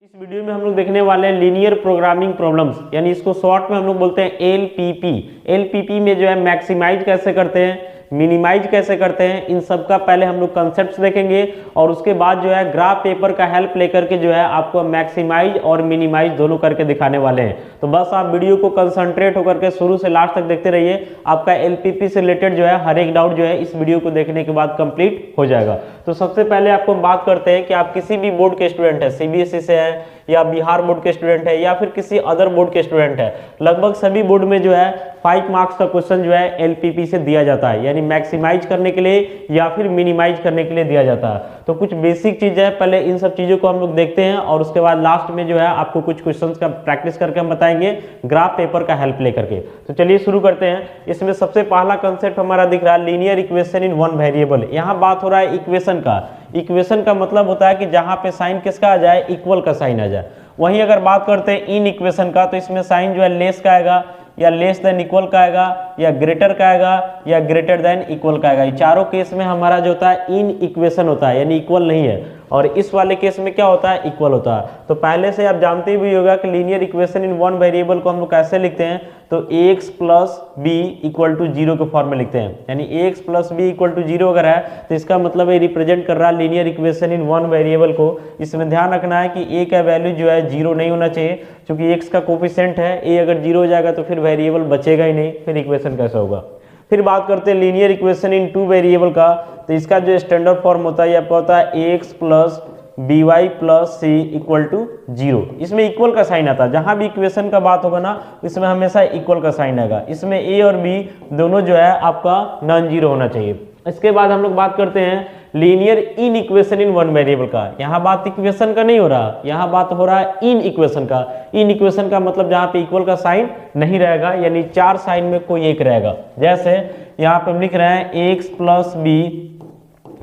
इस वीडियो में हम लोग देखने वाले हैं लीनियर प्रोग्रामिंग प्रॉब्लम्स, यानी इसको शॉर्ट में हम लोग बोलते हैं एलपीपी। एलपीपी में जो है मैक्सिमाइज कैसे करते हैं, मिनिमाइज कैसे करते हैं, इन सब का पहले हम लोग कंसेप्ट्स देखेंगे और उसके बाद जो है ग्राफ पेपर का हेल्प लेकर के जो है आपको मैक्सिमाइज और मिनिमाइज दोनों करके दिखाने वाले हैं। तो बस आप वीडियो को कंसंट्रेट होकर के शुरू से लास्ट तक देखते रहिए, आपका एलपीपी से रिलेटेड जो है हर एक डाउट जो है इस वीडियो को देखने के बाद कंप्लीट हो जाएगा। तो सबसे पहले आपको बात करते हैं कि आप किसी भी बोर्ड के स्टूडेंट है, सीबीएसई से है या बिहार बोर्ड के स्टूडेंट है या फिर किसी अदर बोर्ड के स्टूडेंट है, लगभग सभी बोर्ड में जो है 5 मार्क्स का क्वेश्चन जो है एलपीपी से दिया जाता है, यानी मैक्सिमाइज करने के लिए या फिर मिनिमाइज करने के लिए दिया जाता है। तो कुछ बेसिक चीज है, पहले इन सब चीजों को हम लोग देखते हैं और उसके बाद लास्ट में जो है आपको कुछ क्वेश्चंस का प्रैक्टिस करके हम बताएंगे ग्राफ पेपर का हेल्प लेकर के। तो चलिए शुरू करते हैं। इसमें सबसे पहला कंसेप्ट हमारा दिख रहा है linear equation in one variable. यहाँ बात हो रहा है इक्वेशन का। इक्वेशन का मतलब होता है कि जहां पे साइन किसका आ जाए, इक्वल का साइन आ जाए। वहीं अगर बात करते हैं इन इक्वेशन का, तो इसमें साइन जो है लेस का आएगा या लेस देन इक्वल का आएगा या ग्रेटर का आएगा या ग्रेटर देन इक्वल का आएगा। ये चारों केस में हमारा जो होता है इन इक्वेशन होता है, यानी इक्वल नहीं है, और इस वाले केस में क्या होता है, इक्वल होता है। तो पहले से आप जानते भी होगा कि linear equation in one variable को हम लोग कैसे लिखते हैं, तो ax plus B equal to 0 के फॉर्म में लिखते हैं, यानी ax plus B equal to 0 अगर है तो इसका मतलब ये रिप्रेजेंट कर रहा है linear equation in one variable को। इसमें ध्यान रखना है कि a का वैल्यू जो है 0 नहीं होना चाहिए, क्योंकि x का कोफिशिएंट है, a अगर 0 हो जाएगा तो फिर वेरिएबल बचेगा ही नहीं, फिर इक्वेशन कैसे होगा। फिर बात करते हैं लीनियर इक्वेशन इन टू वेरिएबल का, तो इसका जो स्टैंडर्ड फॉर्म होता है ये आपका होता है ax plus by plus C equal to 0। इसमें इक्वल का साइन आता है, जहां भी इक्वेशन का बात होगा ना इसमें हमेशा इक्वल का साइन आएगा। इसमें a और b दोनों जो है आपका नॉन जीरो होना चाहिए। इसके बाद हम लोग बात करते हैं linear inequation in one variable का। यहाँ बात इक्वेशन का नहीं हो रहा, यहाँ बात हो रहा है इन इक्वेशन का। इन इक्वेशन का मतलब जहाँ पे इक्वल का साइन नहीं रहेगा, यानी 4 साइन में कोई एक रहेगा। जैसे यहाँ पे हम लिख रहे हैं x plus be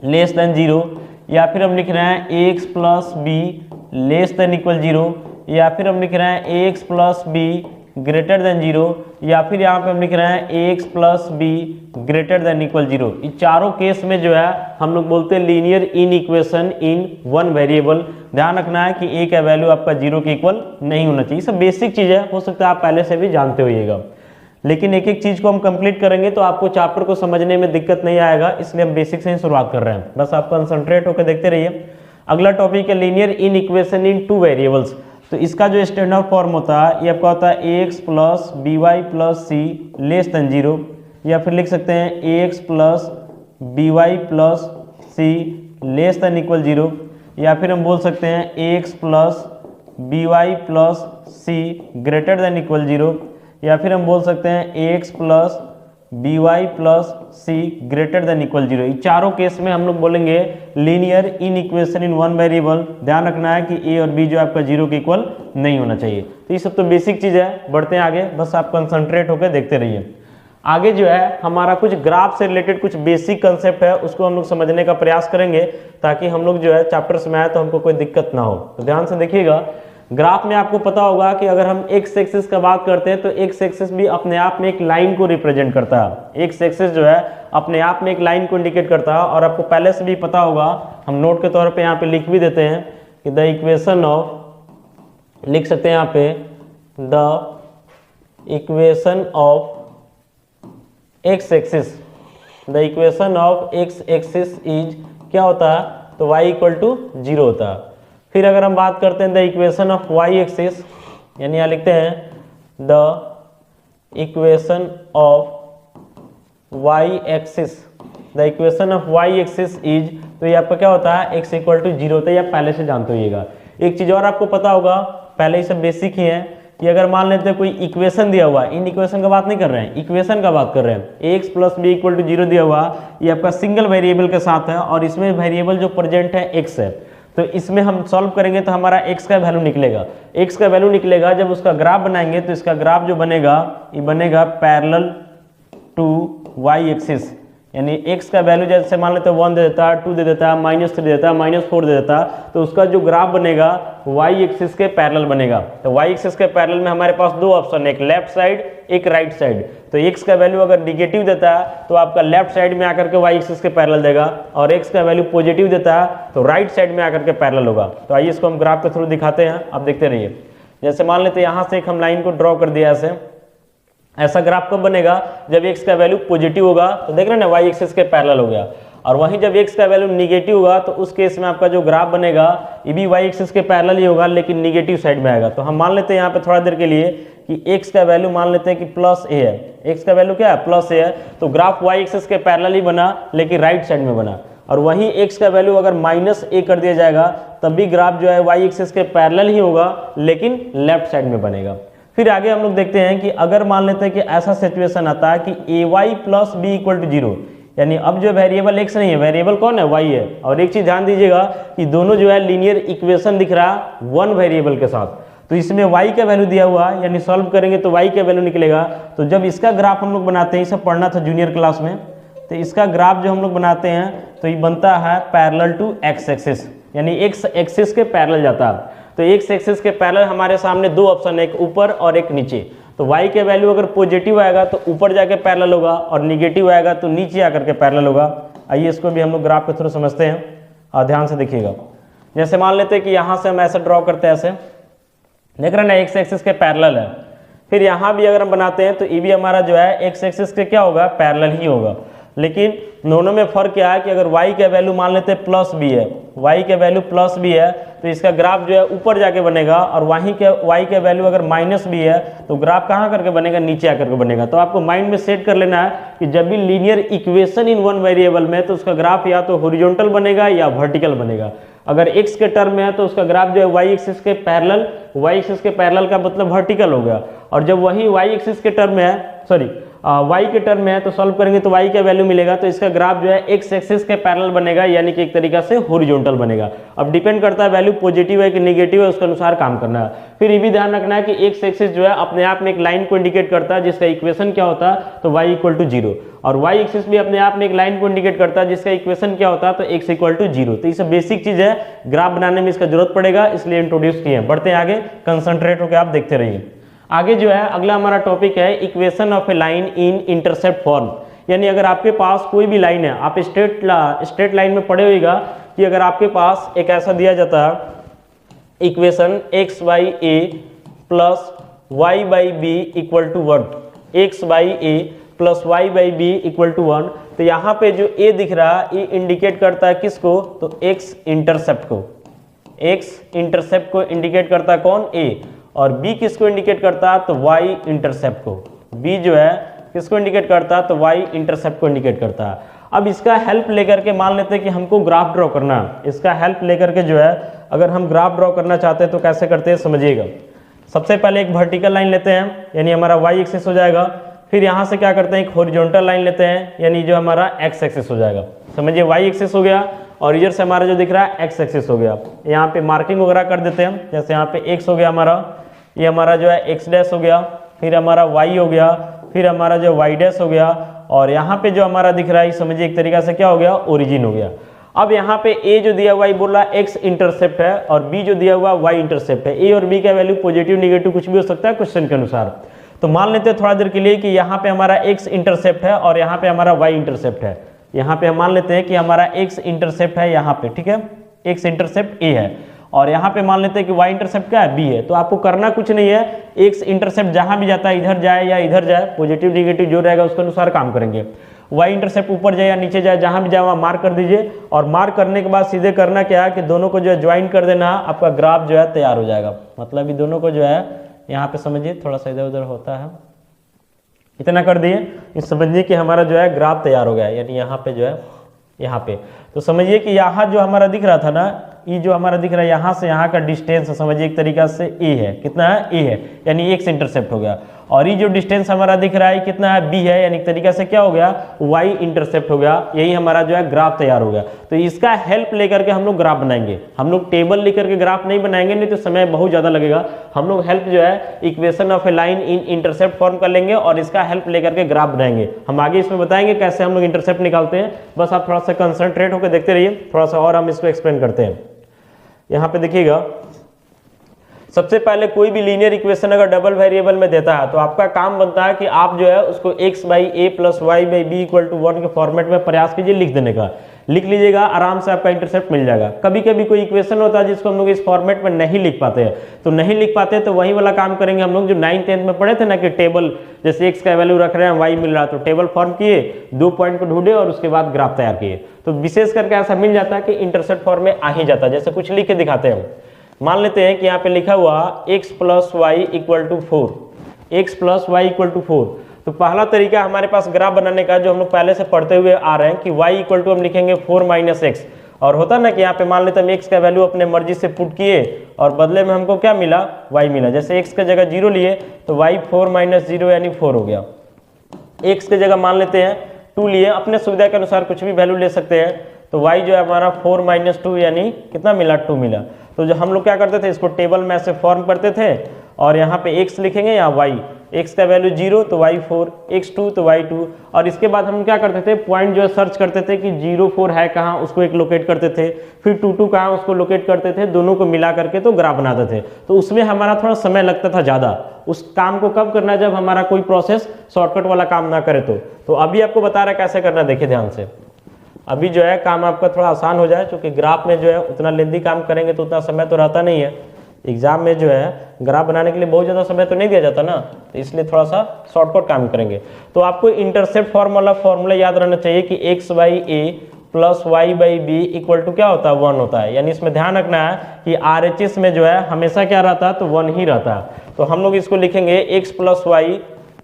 less than 0, या फिर हम लिख रहे हैं ax plus be less than equal 0, या फिर हम लिख रहे हैं ax plus be greater than 0, या फिर यहाँ पे हम लिख रहे हैं ax plus be greater than equal 0। इन चारों केस में जो है हम लोग बोलते हैं linear inequation in one variable. ध्यान रखना है कि a का वैल्यू आपका 0 के इक्वल नहीं होना चाहिए। सब बेसिक चीज है, हो सकता है आप पहले से भी जानते होइएगा, लेकिन एक एक चीज को हम कंप्लीट करेंगे तो आपको चैप्टर को समझने में दिक्कत नहीं आएगा, इसलिए हम बेसिक से ही शुरुआत कर रहे हैं। बस आप कंसंट्रेट होकर देखते रहिए। अगला टॉपिक है लीनियर इन इक्वेशन इन टू वेरिएबल्स। तो इसका जो स्टैंडर्ड फॉर्म होता है ये आपका होता है ax plus B Y plus C less than 0, या फिर लिख सकते हैं ax plus B Y plus C less than equal 0, या फिर हम बोल सकते हैं ax plus B Y plus C greater than equal 0, या फिर हम बोल सकते हैं ax plus B Y plus C greater than equal 0। ये चारों केस में हम लोग बोलेंगे linear inequation in one variable. ध्यान रखना है कि a और b जो आपका 0 के इक्वल नहीं होना चाहिए। तो ये सब तो बेसिक चीज है, बढ़ते हैं आगे, बस आप कंसंट्रेट होकर देखते रहिए। आगे जो है हमारा कुछ ग्राफ से रिलेटेड कुछ बेसिक कंसेप्ट है, उसको हम लोग समझने का प्रयास करेंगे ताकि हम लोग जो है चैप्टर्स में आए तो हमको कोई दिक्कत ना हो। तो ध्यान से देखिएगा। ग्राफ में आपको पता होगा कि अगर हम एक्स एक्सिस का बात करते हैं तो एक्स एक्सिस भी अपने आप में एक लाइन को रिप्रेजेंट करता है। एक्स एक्सिस जो है अपने आप में एक लाइन को इंडिकेट करता है, और आपको पहले से भी पता होगा, हम नोट के तौर पे यहाँ पे लिख भी देते हैं कि द इक्वेशन ऑफ, लिख सकते हैं यहाँ पे the equation of x axis, the equation of x axis is क्या होता है, तो y इक्वल टू 0 होता है। फिर अगर हम बात करते हैं the equation of y axis, यानी यहाँ लिखते हैं the equation of y axis, the equation of y axis is, तो ये आपका क्या होता है, x इक्वल टू 0 होता है, ये आप पहले से जानते होइएगा। एक चीज और आपको पता होगा, पहले ही सब बेसिक ही है, कि अगर मान लेते हैं कोई इक्वेशन दिया हुआ है, इन इक्वेशन का बात नहीं कर रहे हैं, इक्वेशन का बात कर रहे हैं, ax plus B equal to 0 दिया हुआ, ये आपका सिंगल वेरिएबल के साथ है और इसमें वेरिएबल जो प्रेजेंट है x है। तो इसमें हम सॉल्व करेंगे तो हमारा x का वैल्यू निकलेगा। x का वैल्यू निकलेगा, जब उसका ग्राफ बनाएंगे तो इसका ग्राफ जो बनेगा ये बनेगा पैरेलल टू y एक्सिस, यानी x का वैल्यू जैसे मान लेते हैं 1 दे देता है, 2 दे देता है, -3 दे देता है, -4 दे देता है, तो उसका जो ग्राफ बनेगा y एक्सिस के पैरेलल बनेगा। तो y एक्सिस के पैरेलल में हमारे पास दो ऑप्शन है, एक लेफ्ट साइड एक राइट साइड। तो x का वैल्यू अगर निगेटिव देता है तो आपका लेफ्ट साइड में आकर के y एक्सिस के पैरेलल देगा, और x का वैल्यू पॉजिटिव देता है तो राइट साइड में आकर के पैरेलल होगा। तो आइए इसको हम ग्राफ के थ्रू दिखाते हैं, आप देखते रहिए। जैसे मान लेते हैं यहाँ से एक हम लाइन को ड्रॉ कर दिया ऐसा ग्राफ कब बनेगा, जब x का वैल्यू पॉजिटिव होगा, तो देख रहे हैं ना y एक्सिस के पैरेलल हो गया। और वहीं जब x का वैल्यू निगेटिव होगा तो उस केस में आपका जो ग्राफ बनेगा ये भी y एक्सिस के पैरेलल ही होगा, लेकिन निगेटिव साइड में आएगा। तो हम मान लेते हैं यहाँ पे थोड़ा देर के लिए कि x का वैल्यू मान लेते हैं कि +a है, x का वैल्यू क्या है +a है, तो ग्राफ y एक्सिस के पैरेलल ही बना लेकिन राइट साइड में बना। और वहीं x का वैल्यू अगर -a कर दिया जाएगा तब भी ग्राफ जो है y एक्सिस के पैरेलल ही होगा लेकिन लेफ्ट साइड में बनेगा। फिर आगे हम लोग देखते हैं कि अगर मान लेते हैं कि ऐसा सिचुएशन आता है कि ay + b = 0, यानी अब जो वेरिएबल x नहीं है, वेरिएबल कौन है y है। और एक चीज ध्यान दीजिएगा कि दोनों जो है लीनियर इक्वेशन दिख रहा है वन वेरिएबल के साथ, तो इसमें y का वैल्यू दिया हुआ है, यानी सॉल्व करेंगे तो y का वैल्यू निकलेगा। तो जब इसका ग्राफ हम लोग बनाते हैं, इसे पढ़ना था जूनियर क्लास में, तो इसका ग्राफ जो हम लोग बनाते हैं तो ये बनता है पैरेलल टू x एक्सिस, यानी x एक्सिस के पैरेलल जाता है। तो x एक्सिस के पैरेलल हमारे सामने दो ऑप्शन है, एक ऊपर और एक नीचे। तो y के वैल्यू अगर पॉजिटिव आएगा तो ऊपर जाके पैरेलल होगा, और निगेटिव आएगा तो नीचे आकर के पैरेलल होगा। आइए इसको भी हम लोग ग्राफ के थ्रू समझते हैं, और ध्यान से देखिएगा। जैसे मान लेते हैं कि यहाँ से हम ऐसे ड्रॉ करते हैं, ऐसे देख रहे हैं ना x एक्सिस के पैरेलल है। फिर यहाँ भी अगर हम बनाते हैं तो ये भी हमारा जो है x एक्सिस के क्या होगा, पैरेलल ही होगा। लेकिन दोनों में फर्क क्या है कि अगर y का वैल्यू मान लेते हैं +b है, y का वैल्यू +b है तो इसका ग्राफ जो है ऊपर जाके बनेगा, और वहीं के y का वैल्यू अगर -b है तो ग्राफ कहाँ करके बनेगा, नीचे आकर के बनेगा। तो आपको माइंड में सेट कर लेना है कि जब भी linear equation in one variable में, तो उसका ग्राफ या तो हॉरिजॉन्टल बनेगा या वर्टिकल बनेगा। अगर x के टर्म में है तो उसका ग्राफ जो है y एक्सिस के पैरेलल, y एक्सिस के पैरेलल का मतलब वर्टिकल हो गया। और जब वही y एक्सिस के टर्म में है, सॉरी y के टर्म में है, तो सॉल्व करेंगे तो y का वैल्यू मिलेगा, तो इसका ग्राफ जो है x एक्सिस के पैरेलल बनेगा, यानी कि एक तरीका से हॉरिजॉन्टल बनेगा। अब डिपेंड करता है वैल्यू पॉजिटिव है कि नेगेटिव है, उसके अनुसार काम करना है। फिर ये भी ध्यान रखना है कि x एक्सिस जो है अपने आप में एक लाइन को इंडिकेट करता है जिसका इक्वेशन क्या होता है, तो y = 0, और y एक्सिस भी अपने आप में एक लाइन को इंडिकेट करता है जिसका इक्वेशन क्या होता है, तो x = 0। तो ये सब बेसिक चीज है, ग्राफ बनाने में इसका जरूरत पड़ेगा, इसलिए इंट्रोड्यूस किए हैं। बढ़ते हैं आगे, कंसंट्रेट होकर आप देखते रहिए। आगे जो है अगला हमारा टॉपिक है equation of A line in intercept form. यानी अगर आपके पास कोई भी लाइन है, आप स्ट्रेट लाइन में पढ़े होगा कि अगर आपके पास एक ऐसा दिया जाता है equation x/a + y/b = 1, x/a + y/b = 1। तो यहाँ पे जो a दिख रहा है ये इंडिकेट करता है किसको, तो x इंटरसेप्ट को, x इंटरसेप्ट को इंडिकेट करता है कौन, a। और b किसको इंडिकेट करता है, तो y इंटरसेप्ट को। b जो है किसको इंडिकेट करता है, तो y इंटरसेप्ट को इंडिकेट करता है। अब इसका हेल्प लेकर के मान लेते हैं कि हमको ग्राफ ड्रॉ करना है। इसका हेल्प लेकर के जो है अगर हम ग्राफ ड्रॉ करना चाहते हैं तो कैसे करते हैं, समझिएगा। सबसे पहले एक वर्टिकल लाइन लेते हैं, यानी हमारा y एक्सिस हो जाएगा। फिर यहाँ से क्या करते हैं, एक हॉरिजॉन्टल लाइन लेते हैं, यानी जो हमारा x एक्सिस हो जाएगा। समझिए y एक्सिस हो गया, और इधर से हमारा जो दिख रहा है x एक्सिस हो गया। यहाँ पे मार्किंग वगैरह कर देते हैं, जैसे यहाँ पे x हो गया हमारा, ये हमारा जो है x' हो गया, फिर हमारा y हो गया, फिर हमारा जो y' हो गया, और यहाँ पे जो हमारा दिख रहा है समझिए एक तरीका से क्या हो गया, ओरिजिन हो गया। अब यहाँ पे a जो दिया हुआ है बोल रहा है x इंटरसेप्ट है, और b जो दिया हुआ y इंटरसेप्ट है। a और b का वैल्यू पॉजिटिव निगेटिव कुछ भी हो सकता है क्वेश्चन के अनुसार। तो मान लेते हैं थोड़ा देर के लिए कि यहाँ पे हमारा x इंटरसेप्ट है और यहाँ पे हमारा y इंटरसेप्ट है। यहाँ पे हम मान लेते हैं कि हमारा x इंटरसेप्ट है यहाँ पे, ठीक है, x इंटरसेप्ट a है, और यहाँ पे मान लेते हैं कि y इंटरसेप्ट क्या है, b है। तो आपको करना कुछ नहीं है, x इंटरसेप्ट जहाँ भी जाता है, इधर जाए या इधर जाए, पॉजिटिव निगेटिव जो रहेगा उसके अनुसार काम करेंगे। y इंटरसेप्ट ऊपर जाए या नीचे जाए, जहाँ भी जाए वहाँ मार्क कर दीजिए, और मार्क करने के बाद सीधे करना क्या है कि दोनों को जो है ज्वाइन कर देना, आपका ग्राफ जो है तैयार हो जाएगा। मतलब ये दोनों को जो है यहाँ पे समझिए थोड़ा सा इधर उधर होता है, इतना कर दिए, इस समझिए कि हमारा जो है ग्राफ तैयार हो गया है। यानी यहाँ पे जो है यहाँ पे, तो समझिए कि यहाँ जो हमारा दिख रहा था ना, ये जो हमारा दिख रहा है यहाँ से यहाँ का डिस्टेंस समझिए एक तरीका से a है, कितना है, a है, यानी x इंटरसेप्ट हो गया। और ये जो डिस्टेंस हमारा दिख रहा है कितना है, b है, यानी एक तरीका से क्या हो गया, y इंटरसेप्ट हो गया। यही हमारा जो है ग्राफ तैयार हो गया। तो इसका हेल्प लेकर के हम लोग ग्राफ बनाएंगे। हम लोग टेबल लेकर के ग्राफ नहीं बनाएंगे, नहीं तो समय बहुत ज़्यादा लगेगा। हम लोग हेल्प जो है equation of A line in intercept form कर लेंगे और इसका हेल्प लेकर के ग्राफ बनाएंगे। हम आगे इसमें बताएंगे कैसे हम लोग इंटरसेप्ट निकालते हैं। बस आप थोड़ा सा कंसंट्रेट होकर देखते रहिए, थोड़ा सा और हम इसको एक्सप्लेन करते हैं। यहाँ पे देखिएगा, सबसे पहले कोई भी लीनियर इक्वेशन अगर डबल वेरिएबल में देता है तो आपका काम बनता है कि आप जो है उसको x by A plus Y by B equal to 1 के फॉर्मेट में प्रयास कीजिए लिख देने का। लिख लीजिएगा, आराम से आपका इंटरसेप्ट मिल जाएगा। कभी कभी कोई इक्वेशन होता है जिसको हम लोग इस फॉर्मेट में नहीं लिख पाते हैं, तो नहीं लिख पाते तो वही वाला काम करेंगे हम लोग जो 9th 10th में पढ़े थे ना, कि टेबल जैसे x का वैल्यू रख रहे हैं, y मिल रहा है, तो टेबल फॉर्म किए, 2 पॉइंट को ढूंढे और उसके बाद ग्राफ तैयार किए। तो विशेष करके ऐसा मिल जाता है कि इंटरसेप्ट फॉर्म में आ ही जाता है। जैसे कुछ लिख के दिखाते हैं। मान लेते हैं कि यहाँ पे लिखा हुआ x plus Y equal to 4, x plus Y equal to 4। तो पहला तरीका हमारे पास ग्राफ बनाने का जो हम लोग पहले से पढ़ते हुए आ रहे हैं कि y इक्वल टू हम लिखेंगे 4 माइनस एक्स। और होता ना कि यहाँ पे मान लेते हैं हम x का वैल्यू अपने मर्जी से पुट किए और बदले में हमको क्या मिला, y मिला। जैसे x का जगह 0 लिए तो y 4 माइनस 0 यानी 4 हो गया। x के जगह मान लेते हैं 2 लिए, अपने सुविधा के अनुसार कुछ भी वैल्यू ले सकते हैं। तो y जो है हमारा 4 माइनस 2 यानी कितना मिला, 2 मिला। तो जो हम लोग क्या करते थे, इसको टेबल में ऐसे फॉर्म करते थे और यहाँ पे x लिखेंगे, यहाँ y, x का वैल्यू 0 तो y 4, x 2 तो y 2। और इसके बाद हम क्या करते थे, पॉइंट जो है सर्च करते थे कि 0 4 है कहाँ, उसको एक लोकेट करते थे, फिर 2 2 कहाँ, उसको लोकेट करते थे, दोनों को मिला करके तो ग्राफ बनाते थे। तो उसमें हमारा थोड़ा समय लगता था ज़्यादा। उस काम को कब करना है, जब हमारा कोई प्रोसेस शॉर्टकट वाला काम ना करे। तो अभी आपको बता रहा है कैसे करना, देखिए ध्यान से। अभी जो है काम आपका थोड़ा आसान हो जाए, क्योंकि ग्राफ में जो है उतना लेंदी काम करेंगे तो उतना समय तो रहता नहीं है। एग्जाम में जो है ग्राफ बनाने के लिए बहुत ज़्यादा समय तो नहीं दिया जाता ना, तो इसलिए थोड़ा सा शॉर्टकट काम करेंगे। तो आपको इंटरसेप्ट फॉर्मूला याद रहना चाहिए कि x by A plus Y by B equal to क्या होता है, 1 होता है। यानी इसमें ध्यान रखना है कि RHS में जो है हमेशा क्या रहता है, तो 1 ही रहता है। तो हम लोग इसको लिखेंगे x प्लस वाई,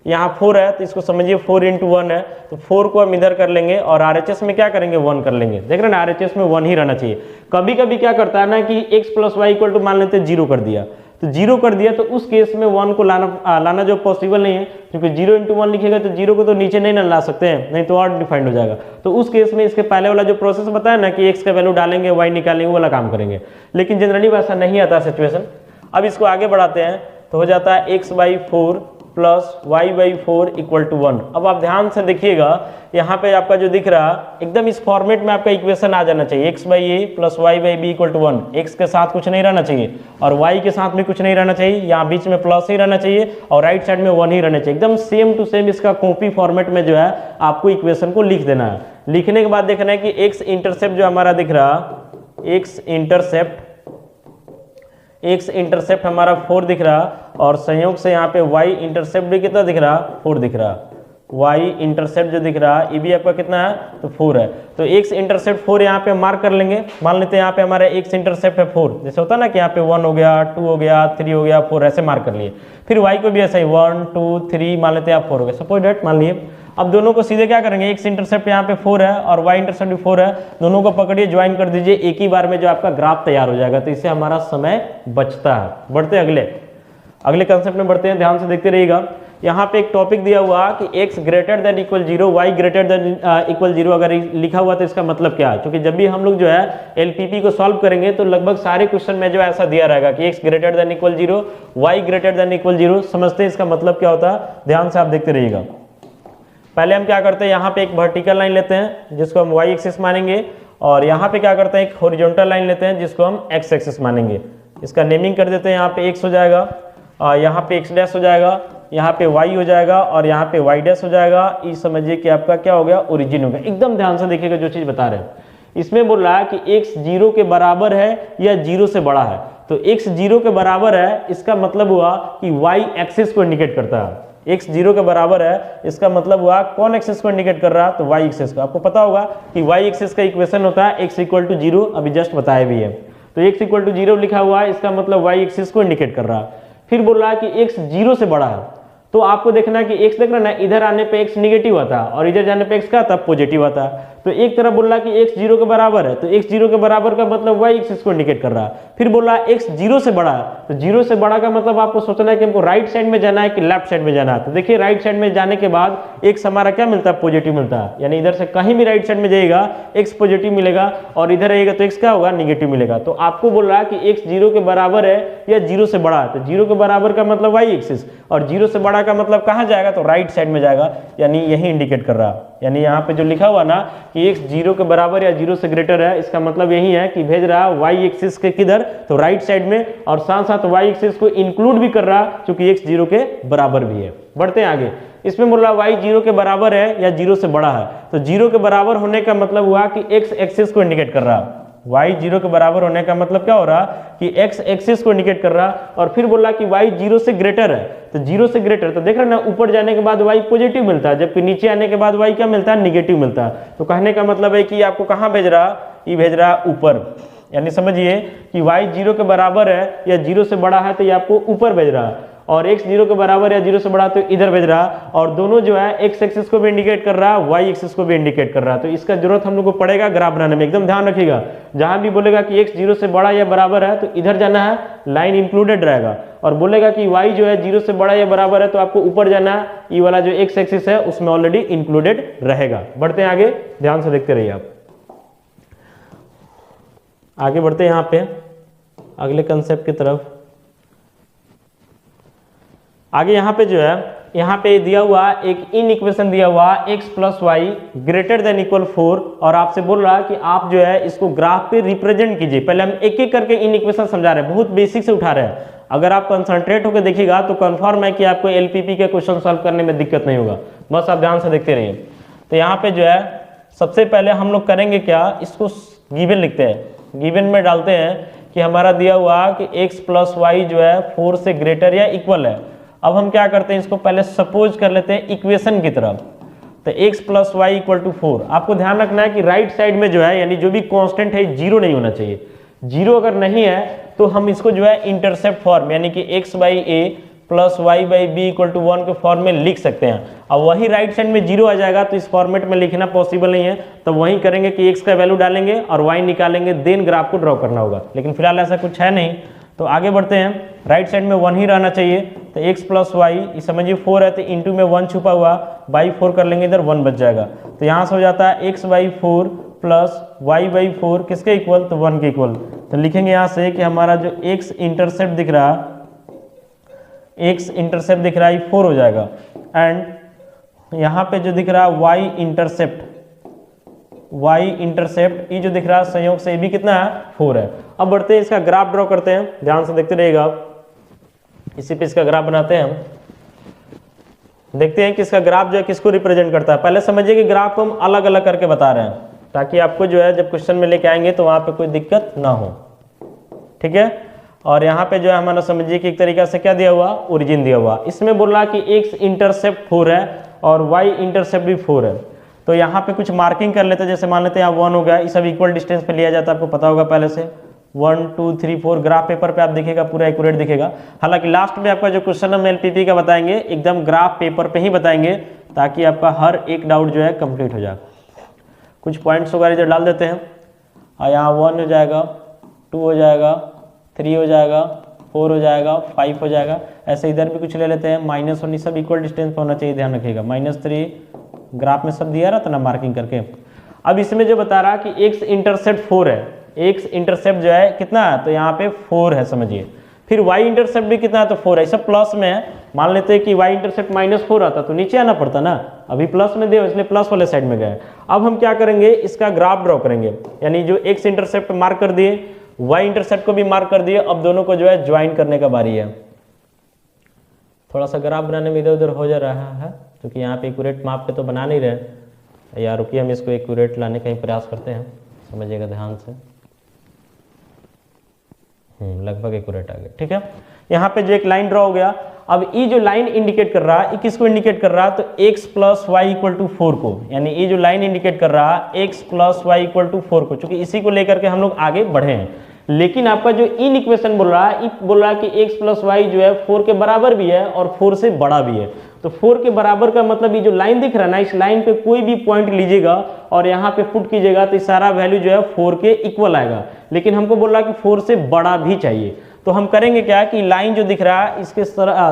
यहाँ 4 है तो इसको समझिए 4 इंटू 1 है, तो 4 को हम इधर कर लेंगे और RHS में क्या करेंगे, 1 कर लेंगे। देख रहे हैं ना, RHS में 1 ही रहना चाहिए। कभी कभी क्या करता है ना कि x plus Y equal to मान लेते हैं 0 कर दिया, तो 0 कर दिया तो उस केस में 1 को लाना जो पॉसिबल नहीं है, क्योंकि 0 इंटू 1 लिखेगा तो 0 को तो नीचे नहीं ना ला सकते हैं, नहीं तो और डिफाइंड हो जाएगा। तो उस केस में इसके पहले वाला जो प्रोसेस बताया ना कि x का वैल्यू डालेंगे, y निकालेंगे, वो वाला काम करेंगे। लेकिन जनरली वैसा नहीं आता सिचुएशन। अब इसको आगे बढ़ाते हैं तो हो जाता है x by 4 plus Y by 4 equal to 1। अब आप ध्यान से देखिएगा, यहाँ पे आपका जो दिख रहा एकदम इस फॉर्मेट में आपका इक्वेशन आ जाना चाहिए, x by A plus Y by B equal to 1। x के साथ कुछ नहीं रहना चाहिए और y के साथ भी कुछ नहीं रहना चाहिए, यहाँ बीच में प्लस ही रहना चाहिए और राइट साइड में 1 ही रहना चाहिए। एकदम सेम टू सेम इसका कॉपी फॉर्मेट में जो है आपको इक्वेशन को लिख देना है। लिखने के बाद देखना है कि x इंटरसेप्ट जो हमारा दिख रहा, x इंटरसेप्ट हमारा 4 दिख रहा और संयोग से यहाँ पे y इंटरसेप्ट भी कितना दिख रहा, 4 दिख रहा। y इंटरसेप्ट जो दिख रहा ये भी आपका कितना है, तो 4 है। तो x इंटरसेप्ट 4 यहाँ पे मार्क कर लेंगे। मान लेते हैं यहाँ पे हमारा x इंटरसेप्ट है 4, जैसे होता है ना कि यहाँ पे 1 हो गया, 2 हो गया, 3 हो गया, 4 ऐसे मार्क कर लिए। फिर y को भी ऐसा ही 1 2 3 मान लेते हैं आप 4 हो गया, सपोज डेट मान लिए। अब दोनों को सीधे क्या करेंगे, x इंटरसेप्ट यहाँ पे 4 है और y इंटरसेप्ट भी 4 है, दोनों को पकड़िए, ज्वाइन कर दीजिए, एक ही बार में जो आपका ग्राफ तैयार हो जाएगा। तो इससे हमारा समय बचता है। बढ़ते अगले कंसेप्ट में बढ़ते हैं, ध्यान से देखते रहिएगा। यहाँ पे एक टॉपिक दिया हुआ कि x greater than equal 0, y greater than equal 0 अगर लिखा हुआ तो इसका मतलब क्या है। क्योंकि जब भी हम लोग जो है LPP को सॉल्व करेंगे तो लगभग सारे क्वेश्चन में जो ऐसा दिया रहेगा कि x greater than equal 0, y greater than equal 0। समझते हैं इसका मतलब क्या होता है, ध्यान से आप देखते रहिएगा। पहले हम क्या करते हैं, यहाँ पे एक वर्टिकल लाइन लेते हैं जिसको हम y एक्सिस मानेंगे और यहाँ पे क्या करते हैं, एक हॉरिजॉन्टल लाइन लेते हैं जिसको हम x एक्सिस मानेंगे। इसका नेमिंग कर देते हैं, यहाँ पे x हो जाएगा, यहाँ पे x डैश हो जाएगा, यहाँ पे y हो जाएगा और यहाँ पे y डैश हो जाएगा। ये समझिए कि आपका क्या हो गया, ओरिजिन हो गया। एकदम ध्यान से देखिएगा जो चीज़ बता रहे हैं। इसमें बोल रहा है कि x 0 के बराबर है या 0 से बड़ा है। तो x 0 के बराबर है, इसका मतलब हुआ कि y एक्सिस को इंडिकेट करता है। x 0 के बराबर है, इसका मतलब हुआ कौन एक्सिस को इंडिकेट कर रहा है, तो y एक्सिस को। आपको पता होगा कि y एक्सिस का इक्वेशन होता है x इक्वल टू 0, अभी जस्ट बताया भी है। तो x इक्वल टू 0 लिखा हुआ है, इसका मतलब y एक्सिस को इंडिकेट कर रहा है। फिर बोल रहा है कि x 0 से बड़ा है, तो आपको देखना कि x देख रहा ना, इधर आने पे x निगेटिव आता और इधर जाने पे x का तब पॉजिटिव आता। तो एक तरफ बोल रहा कि x 0 के बराबर है, तो x 0 के बराबर का मतलब y एक्सिस को इंडिकेट कर रहा है। फिर बोल रहा x 0 से बड़ा है, तो 0 से बड़ा का मतलब आपको सोचना है कि हमको राइट साइड में जाना है कि लेफ्ट साइड में जाना है। तो देखिए राइट साइड में जाने के बाद x हमारा क्या मिलता है, पॉजिटिव मिलता है, यानी इधर से कहीं भी राइट साइड में जाएगा x पॉजिटिव मिलेगा और इधर आएगा तो x क्या होगा, निगेटिव मिलेगा। तो आपको बोल रहा है कि x 0 के बराबर है या 0 से बड़ा है, तो 0 के बराबर का मतलब y एक्सिस और 0 से बड़ा का मतलब कहाँ जाएगा, तो राइट साइड में जाएगा, यानी यही इंडिकेट कर रहा है। यानी यहाँ पे जो लिखा हुआ ना कि x 0 के बराबर या 0 से ग्रेटर है, इसका मतलब यही है कि भेज रहा है y एक्सिस के किधर, तो राइट साइड में, और साथ साथ y एक्सिस को इंक्लूड भी कर रहा है क्योंकि x 0 के बराबर भी है। बढ़ते हैं आगे, इसमें बोल रहा y 0 के बराबर है या 0 से बड़ा है, तो 0 के बराबर होने का मतलब हुआ कि x एक्सिस को इंडिकेट कर रहा है। y 0 के बराबर होने का मतलब क्या हो रहा कि x एक्सिस को इंडिकेट कर रहा, और फिर बोला कि y 0 से ग्रेटर है, तो 0 से ग्रेटर, तो देख रहे ना ऊपर जाने के बाद y पॉजिटिव मिलता है, जबकि नीचे आने के बाद y क्या मिलता है, निगेटिव मिलता है। तो कहने का मतलब है कि आपको कहाँ भेज रहा, ये भेज रहा ऊपर, यानी समझिए कि y 0 के बराबर है या 0 से बड़ा है तो ये आपको ऊपर भेज रहा है, और x 0 के बराबर या 0 से बड़ा तो इधर भेज रहा, और दोनों जो है x एक्सिस को भी इंडिकेट कर रहा है, y एक्सिस को भी इंडिकेट कर रहा है। तो इसका जरूरत हम लोग को पड़ेगा ग्राफ बनाने में, एकदम ध्यान रखिएगा, जहां भी बोलेगा कि x 0 से बड़ा या बराबर है तो इधर जाना है, लाइन इंक्लूडेड रहेगा, और बोलेगा कि y जो है 0 से बड़ा या बराबर है तो आपको ऊपर जाना है, ये वाला जो x एक्सिस है उसमें ऑलरेडी इंक्लूडेड रहेगा। बढ़ते हैं आगे, ध्यान से देखते रहिए आप। आगे बढ़ते हैं यहाँ पे अगले कंसेप्ट की तरफ। आगे यहाँ पे जो है, यहाँ पे दिया हुआ एक इन इक्वेशन दिया हुआ x plus Y greater than equal 4, और आपसे बोल रहा है कि आप जो है इसको ग्राफ पे रिप्रेजेंट कीजिए। पहले हम एक एक करके इन इक्वेशन समझा रहे हैं, बहुत बेसिक से उठा रहे हैं। अगर आप कंसंट्रेट होकर देखिएगा तो कंफर्म है कि आपको एलपीपी के क्वेश्चन सॉल्व करने में दिक्कत नहीं होगा, बस आप ध्यान से देखते रहिए। तो यहाँ पे जो है सबसे पहले हम लोग करेंगे क्या, इसको गिवन लिखते हैं, गिवन में डालते हैं कि हमारा दिया हुआ कि x प्लस वाई जो है 4 से ग्रेटर या इक्वल है। अब हम क्या करते हैं, इसको पहले सपोज कर लेते हैं इक्वेशन की तरफ, तो x plus Y equal to 4। आपको ध्यान रखना है कि राइट साइड में जो है यानी जो भी कांस्टेंट है 0 नहीं होना चाहिए। 0 अगर नहीं है तो हम इसको जो है इंटरसेप्ट फॉर्म यानी कि x by A plus Y by B equal to 1 के फॉर्म में लिख सकते हैं। अब वही राइट साइड में 0 आ जाएगा तो इस फॉर्मेट में लिखना पॉसिबल नहीं है, तो वही करेंगे कि x का वैल्यू डालेंगे और y निकालेंगे, देन ग्राफ को ड्रॉ करना होगा। लेकिन फिलहाल ऐसा कुछ है नहीं, तो आगे बढ़ते हैं। राइट साइड में 1 ही रहना चाहिए, तो x प्लस वाई समझिए 4 है तो इंटू में 1 छुपा हुआ, बाई 4 कर लेंगे, इधर 1 बच जाएगा। तो यहाँ से हो जाता है x by 4 plus Y by 4 किसके इक्वल, तो 1 के इक्वल। तो लिखेंगे यहाँ से कि हमारा जो x इंटरसेप्ट दिख रहा है, x इंटरसेप्ट दिख रहा है 4 हो जाएगा, एंड यहाँ पे जो दिख रहा है y इंटरसेप्ट ये जो दिख रहा है संयोग से ये भी कितना है, 4 है। अब बढ़ते हैं इसका ग्राफ ड्रॉ करते हैं, ध्यान से देखते रहिएगा आप। इसी पे इसका ग्राफ बनाते हैं हम, देखते हैं कि इसका ग्राफ जो है किसको रिप्रेजेंट करता है। पहले समझिए कि ग्राफ को हम अलग अलग करके बता रहे हैं ताकि आपको जो है जब क्वेश्चन में लेके आएंगे तो वहां पे कोई दिक्कत ना हो, ठीक है। और यहाँ पे जो है हमारा समझिए कि एक तरीका से क्या दिया हुआ, ओरिजिन दिया हुआ। इसमें बोल रहा कि x इंटरसेप्ट 4 है और y इंटरसेप्ट भी 4 है। तो यहाँ पे कुछ मार्किंग कर लेते हैं, जैसे मान लेते हैं यहाँ 1 हो गया, ये सब इक्वल डिस्टेंस पे लिया जाता है, आपको पता होगा पहले से। 1 2 3 4 ग्राफ पेपर पे आप देखिएगा पूरा एक्यूरेट दिखेगा। हालांकि लास्ट में आपका जो क्वेश्चन हम एलपीपी का बताएंगे एकदम ग्राफ पेपर पे ही बताएंगे ताकि आपका हर एक डाउट जो है कंप्लीट हो जाए। कुछ पॉइंट्स वगैरह इधर डाल देते हैं, और यहाँ 1 हो जाएगा, 2 हो जाएगा, 3 हो जाएगा, 4 हो जाएगा, 5 हो जाएगा। ऐसे इधर भी कुछ ले लेते हैं, -1 सब इक्वल डिस्टेंस पर होना चाहिए, ध्यान रखिएगा। -3 ग्राफ में सब दिया रहा था ना मार्किंग करके। अब इसमें जो बता रहा कि x इंटरसेप्ट 4 है, x इंटरसेप्ट जो है कितना है, तो यहाँ पे 4 है समझिए। फिर y इंटरसेप्ट भी कितना है, तो 4 है, सब प्लस में है। मान लेते हैं कि y इंटरसेप्ट -4 आता तो नीचे आना पड़ता ना, अभी प्लस में दे इसलिए प्लस वाले साइड में गए। अब हम क्या करेंगे, इसका ग्राफ ड्रॉ करेंगे, यानी जो x इंटरसेप्ट मार्क कर दिए, y इंटरसेप्ट को भी मार्क कर दिए। अब दोनों को जो है ज्वाइन करने का बारी है। थोड़ा सा ग्राफ बनाने में इधर उधर हो जा रहा है क्योंकि यहाँ पे एक्यूरेट माप पे तो बना नहीं रहे यार, रुकिए हम इसको एक्यूरेट लाने का ही प्रयास करते हैं, समझिएगा ध्यान से। लगभग एक्यूरेट आ गया, ठीक है। यहाँ पे जो एक लाइन ड्रॉ हो गया। अब ये जो लाइन इंडिकेट कर रहा है ये किसको इंडिकेट कर रहा है, तो x plus Y equal to 4 को, यानी ये जो लाइन इंडिकेट कर रहा है x plus Y equal to 4 को, चूंकि इसी को लेकर के हम लोग आगे बढ़े हैं। लेकिन आपका जो इन इक्वेशन बोल रहा है, बोल रहा है कि x प्लस वाई जो है 4 के बराबर भी है और 4 से बड़ा भी है। तो 4 के बराबर का मतलब ये जो लाइन दिख रहा है ना, इस लाइन पे कोई भी पॉइंट लीजिएगा और यहाँ पे पुट कीजिएगा तो सारा वैल्यू जो है 4 के इक्वल आएगा। लेकिन हमको बोल रहा है कि 4 से बड़ा भी चाहिए, तो हम करेंगे क्या कि लाइन जो दिख रहा है इसके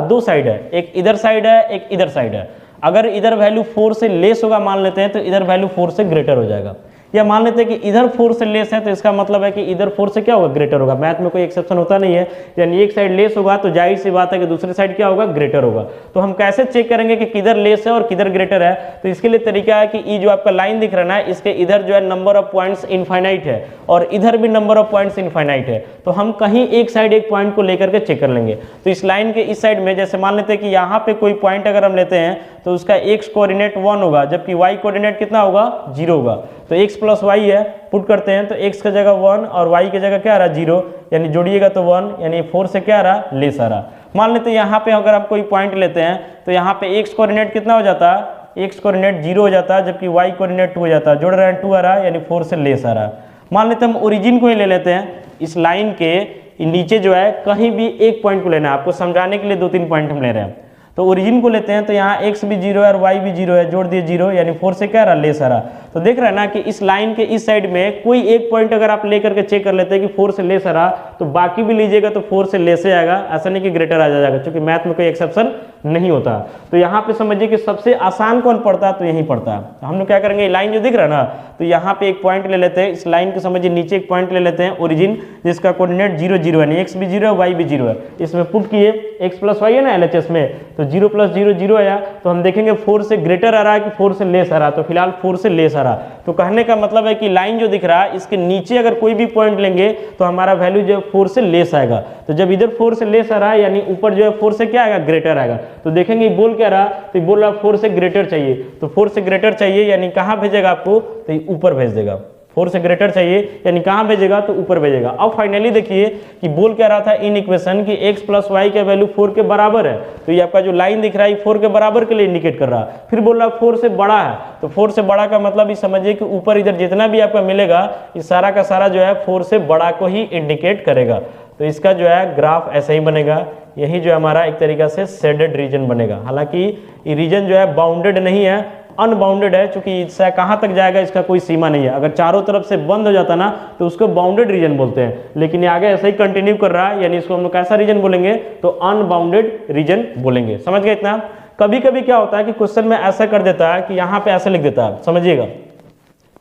दो साइड है, एक इधर साइड है एक इधर साइड है। अगर इधर वैल्यू 4 से लेस होगा मान लेते हैं, तो इधर वैल्यू 4 से ग्रेटर हो जाएगा। या मान लेते हैं कि इधर 4 से लेस है, तो इसका मतलब है कि इधर 4 से क्या होगा, ग्रेटर होगा। मैथ में कोई एक्सेप्शन होता नहीं है, यानी एक साइड लेस होगा तो जाहिर सी बात है कि दूसरी साइड क्या होगा, ग्रेटर होगा। तो हम कैसे चेक करेंगे कि किधर लेस है और किधर ग्रेटर है? तो इसके लिए तरीका है कि ये जो आपका लाइन दिख रहा है ना, इसके इधर जो है नंबर ऑफ पॉइंट्स इनफाइनाइट है और इधर भी नंबर ऑफ पॉइंट्स इनफाइनाइट है। तो हम कहीं एक साइड एक पॉइंट को लेकर के चेक कर लेंगे। तो इस लाइन के इस साइड में जैसे मान लेते हैं कि यहाँ पे कोई पॉइंट अगर हम लेते हैं तो उसका x कोऑर्डिनेट 1 होगा, जबकि y कोऑर्डिनेट कितना होगा, 0 होगा। तो x प्लस y है, पुट करते हैं तो x की जगह 1 और y की जगह क्या आ रहा, 0, यानी जोड़िएगा तो 1, यानी 4 से क्या आ रहा, लेस आ रहा। मान लेते हैं यहाँ पे अगर आप कोई पॉइंट लेते हैं तो यहाँ पे x कोऑर्डिनेट कितना हो जाता है, x कोऑर्डिनेट 0 हो जाता है, जबकि y कोऑर्डिनेट 2 हो जाता है। जोड़ रहे हैं 2 आ रहा है, यानी 4 से लेस आ रहा है। मान लेते हैं हम ओरिजिन को ही ले लेते हैं, इस लाइन के नीचे जो है कहीं भी एक पॉइंट को लेना है। आपको समझाने के लिए 2-3 पॉइंट हम ले रहे हैं। तो ओरिजिन को लेते हैं तो यहाँ x भी 0 है और y भी 0 है, जोड़ दिए 0, यानी 4 से क्या रहा, लेस आ रहा। तो देख रहा है ना कि इस लाइन के इस साइड में कोई एक पॉइंट अगर आप लेकर के चेक कर लेते हैं कि 4 से लेस आ रहा, तो बाकी भी लीजिएगा तो 4 से लेस आएगा, ऐसा नहीं कि ग्रेटर आ जाएगा, क्योंकि मैथ में कोई एक्सेप्शन नहीं होता। तो यहाँ पे समझिए कि सबसे आसान कौन पड़ता है, तो यही पड़ता है। तो हम लोग क्या करेंगे, लाइन जो दिख रहा है ना, तो यहाँ पे एक पॉइंट ले लेते हैं, इस लाइन को समझिए नीचे एक पॉइंट ले लेते हैं ओरिजिन, जिसका कोऑर्डिनेट 0 0 है, x भी 0 है y भी 0 है। इसमें पुट किए x प्लस वाई है ना LHS में, तो 0 प्लस 0 0 आया। तो हम देखेंगे 4 से ग्रेटर आ रहा है कि 4 से लेस आ रहा है, तो फिलहाल 4 से लेस आ रहा। तो कहने का मतलब है कि लाइन जो दिख रहा है इसके नीचे अगर कोई भी पॉइंट लेंगे तो हमारा वैल्यू जो है 4 से लेस आएगा। तो जब इधर 4 से लेस आ रहा है यानी ऊपर जो है 4 से क्या आएगा, ग्रेटर आएगा। तो देखेंगे बोल क्या रहा, तो बोल रहा 4 से ग्रेटर चाहिए, तो 4 से ग्रेटर चाहिए यानी कहाँ भेजेगा आपको, तो ऊपर भेज देगा। 4 से ग्रेटर चाहिए यानी कहाँ भेजेगा, तो ऊपर भेजेगा। अब फाइनली देखिए कि बोल क्या रहा था इन इक्वेशन की x प्लस वाई का वैल्यू 4 के बराबर है। तो ये आपका जो लाइन दिख रहा है 4 के बराबर के लिए इंडिकेट कर रहा है। फिर बोल रहा 4 से बड़ा है, तो 4 से बड़ा का मतलब ये समझिए कि ऊपर इधर जितना भी आपका मिलेगा ये सारा का सारा जो है 4 से बड़ा को ही इंडिकेट करेगा। तो इसका जो है ग्राफ ऐसा ही बनेगा, यही जो हमारा एक तरीका से शेडेड रीजन बनेगा। हालांकि ये रीजन जो है बाउंडेड नहीं है, अनबाउंडेड है, क्योंकि इससे कहाँ तक जाएगा इसका कोई सीमा नहीं है। अगर चारों तरफ से बंद हो जाता ना तो उसको बाउंडेड रीजन बोलते हैं, लेकिन ये आगे ऐसा ही कंटिन्यू कर रहा है, यानी इसको हम लोग कैसा रीजन बोलेंगे, तो अनबाउंडेड रीजन बोलेंगे। समझ गए इतना? कभी कभी क्या होता है कि क्वेश्चन में ऐसा कर देता है कि यहाँ पे ऐसा लिख देता है, समझिएगा,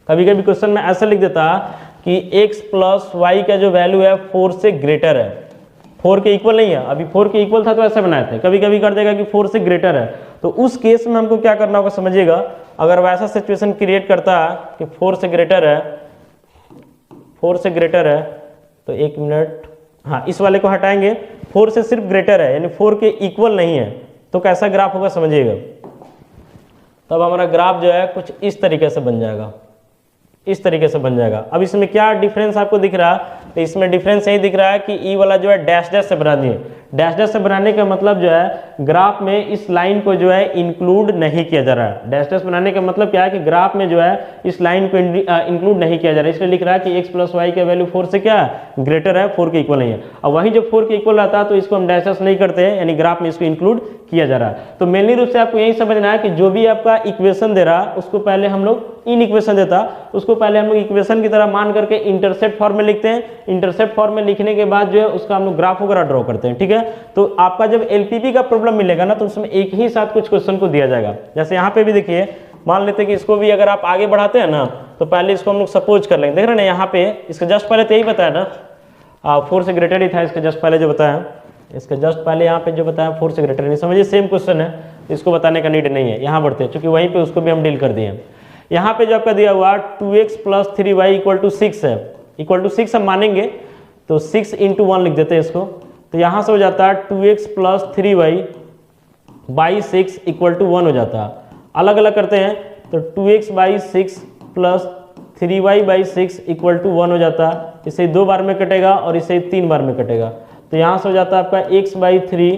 कभी कभी क्वेश्चन में ऐसा लिख देता है कि x प्लस वाई का जो वैल्यू है 4 से ग्रेटर है, 4 के इक्वल नहीं है। अभी 4 के इक्वल था तो ऐसे बनाए थे, कभी कभी कर देगा कि 4 से ग्रेटर है। तो उस केस में हमको क्या करना होगा, समझिएगा, अगर वैसा सिचुएशन क्रिएट करता है कि 4 से ग्रेटर है, 4 से ग्रेटर है, तो एक मिनट, हाँ इस वाले को हटाएंगे, 4 से सिर्फ ग्रेटर है यानी 4 के इक्वल नहीं है, तो कैसा ग्राफ होगा समझिएगा। तब हमारा ग्राफ जो है कुछ इस तरीके से बन जाएगा, इस तरीके से बन जाएगा। अब इसमें क्या डिफरेंस आपको दिख रहा है, तो इसमें डिफरेंस यही दिख रहा है कि ई वाला जो है डैश डैश से बना दिए। डैश डैश से बनाने का मतलब जो है ग्राफ में इस लाइन को जो है इंक्लूड नहीं किया जा रहा है। डैश डैश बनाने का मतलब क्या है कि ग्राफ में जो है इस लाइन को इंक्लूड नहीं किया जा रहा है, इसलिए लिख रहा है कि x प्लस वाई का वैल्यू 4 से क्या है, ग्रेटर है, 4 के इक्वल नहीं है। अब वही जब 4 के इक्वल रहता है तो इसको हम डैश डैश नहीं करते हैं, यानी ग्राफ में इसको इंक्लूड किया जा रहा है। तो मेनली रूप से आपको यही समझना है कि जो भी आपका इक्वेशन दे रहा उसको पहले हम लोग इन इक्वेशन देता उसको पहले हम लोग इक्वेशन की तरह मान करके इंटरसेप्ट फॉर्म में लिखते हैं। इंटरसेप्ट फॉर्म में लिखने के बाद जो है उसका हम लोग ग्राफ वगैरह ड्रॉ करते हैं, ठीक है। तो आपका जब एलपीपी का प्रॉब्लम मिलेगा ना तो उसमें एक ही साथ कुछ क्वेश्चन को दिया जाएगा। जैसे यहाँ पे भी देखिए, मान लेते हैं कि इसको भी अगर आप आगे बढ़ाते हैं ना तो पहले इसको हम लोग सपोज कर लेंगे। देख रहे हैं ना यहाँ पे, इसका जस्ट पहले तो यही बताया ना 4 से ग्रेटर ही था, इसका जस्ट पहले जो बताया, इसका जस्ट पहले यहाँ पे जो बताया 4 से ग्रेटर नहीं, समझिए सेम क्वेश्चन है, इसको बताने का नीड नहीं है। यहाँ बढ़ते हैं क्योंकि वहीं पे उसको भी हम डील कर दिए हैं। यहाँ पे जो आपका दिया हुआ 2x plus 3y equal to 6 है, इक्वल टू 6 हम मानेंगे तो 6 इंटू 1 लिख देते हैं इसको। तो यहाँ से हो जाता है 2x plus 3y by 6 equal to 1 हो जाता है। अलग अलग करते हैं तो 2x by 6 plus 3y by 6 equal to 1 हो जाता है। इसे 2 बार में कटेगा और इसे 3 बार में कटेगा। तो यहाँ से हो जाता है आपका x by 3